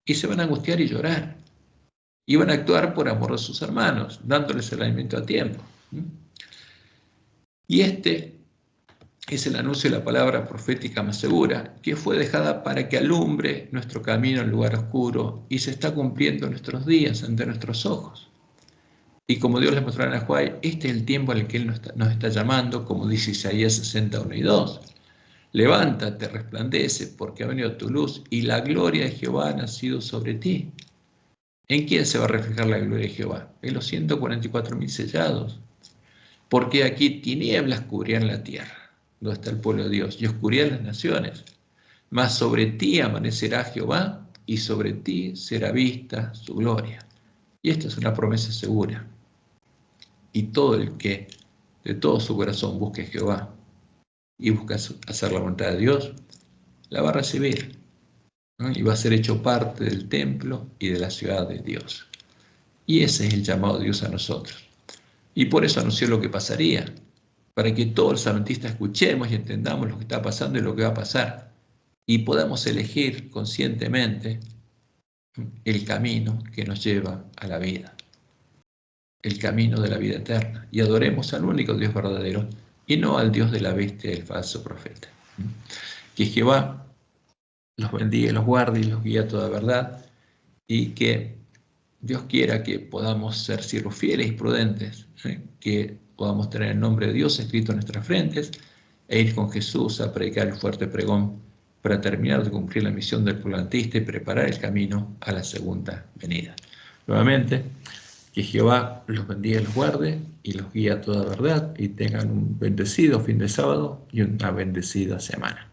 y se van a angustiar y llorar, y van a actuar por amor a sus hermanos, dándoles el alimento a tiempo. Y este es el anuncio de la palabra profética más segura, que fue dejada para que alumbre nuestro camino en lugar oscuro, y se está cumpliendo en nuestros días, ante nuestros ojos. Y como Dios le mostró a Anahuay, este es el tiempo en el que Él nos está llamando, como dice Isaías 61 y 2. Levántate, resplandece, porque ha venido tu luz, y la gloria de Jehová ha nacido sobre ti. ¿En quién se va a reflejar la gloria de Jehová? En los 144.000 sellados. Porque aquí tinieblas cubrían la tierra, donde está el pueblo de Dios, y oscuridad las naciones. Mas sobre ti amanecerá Jehová, y sobre ti será vista su gloria. Y esta es una promesa segura. Y todo el que de todo su corazón busque a Jehová y busca hacer la voluntad de Dios, la va a recibir, ¿no? Y va a ser hecho parte del templo y de la ciudad de Dios. Y ese es el llamado de Dios a nosotros. Y por eso anunció lo que pasaría, para que todos los adventistas escuchemos y entendamos lo que está pasando y lo que va a pasar, y podamos elegir conscientemente el camino que nos lleva a la vida, el camino de la vida eterna, y adoremos al único Dios verdadero y no al Dios de la bestia y del falso profeta. Que Jehová los bendiga y los guarde y los guíe a toda verdad, y que Dios quiera que podamos ser siervos fieles y prudentes, que podamos tener el nombre de Dios escrito en nuestras frentes e ir con Jesús a predicar el fuerte pregón para terminar de cumplir la misión del pueblo adventista y preparar el camino a la segunda venida. Nuevamente, que Jehová los bendiga y los guarde y los guíe a toda verdad, y tengan un bendecido fin de sábado y una bendecida semana.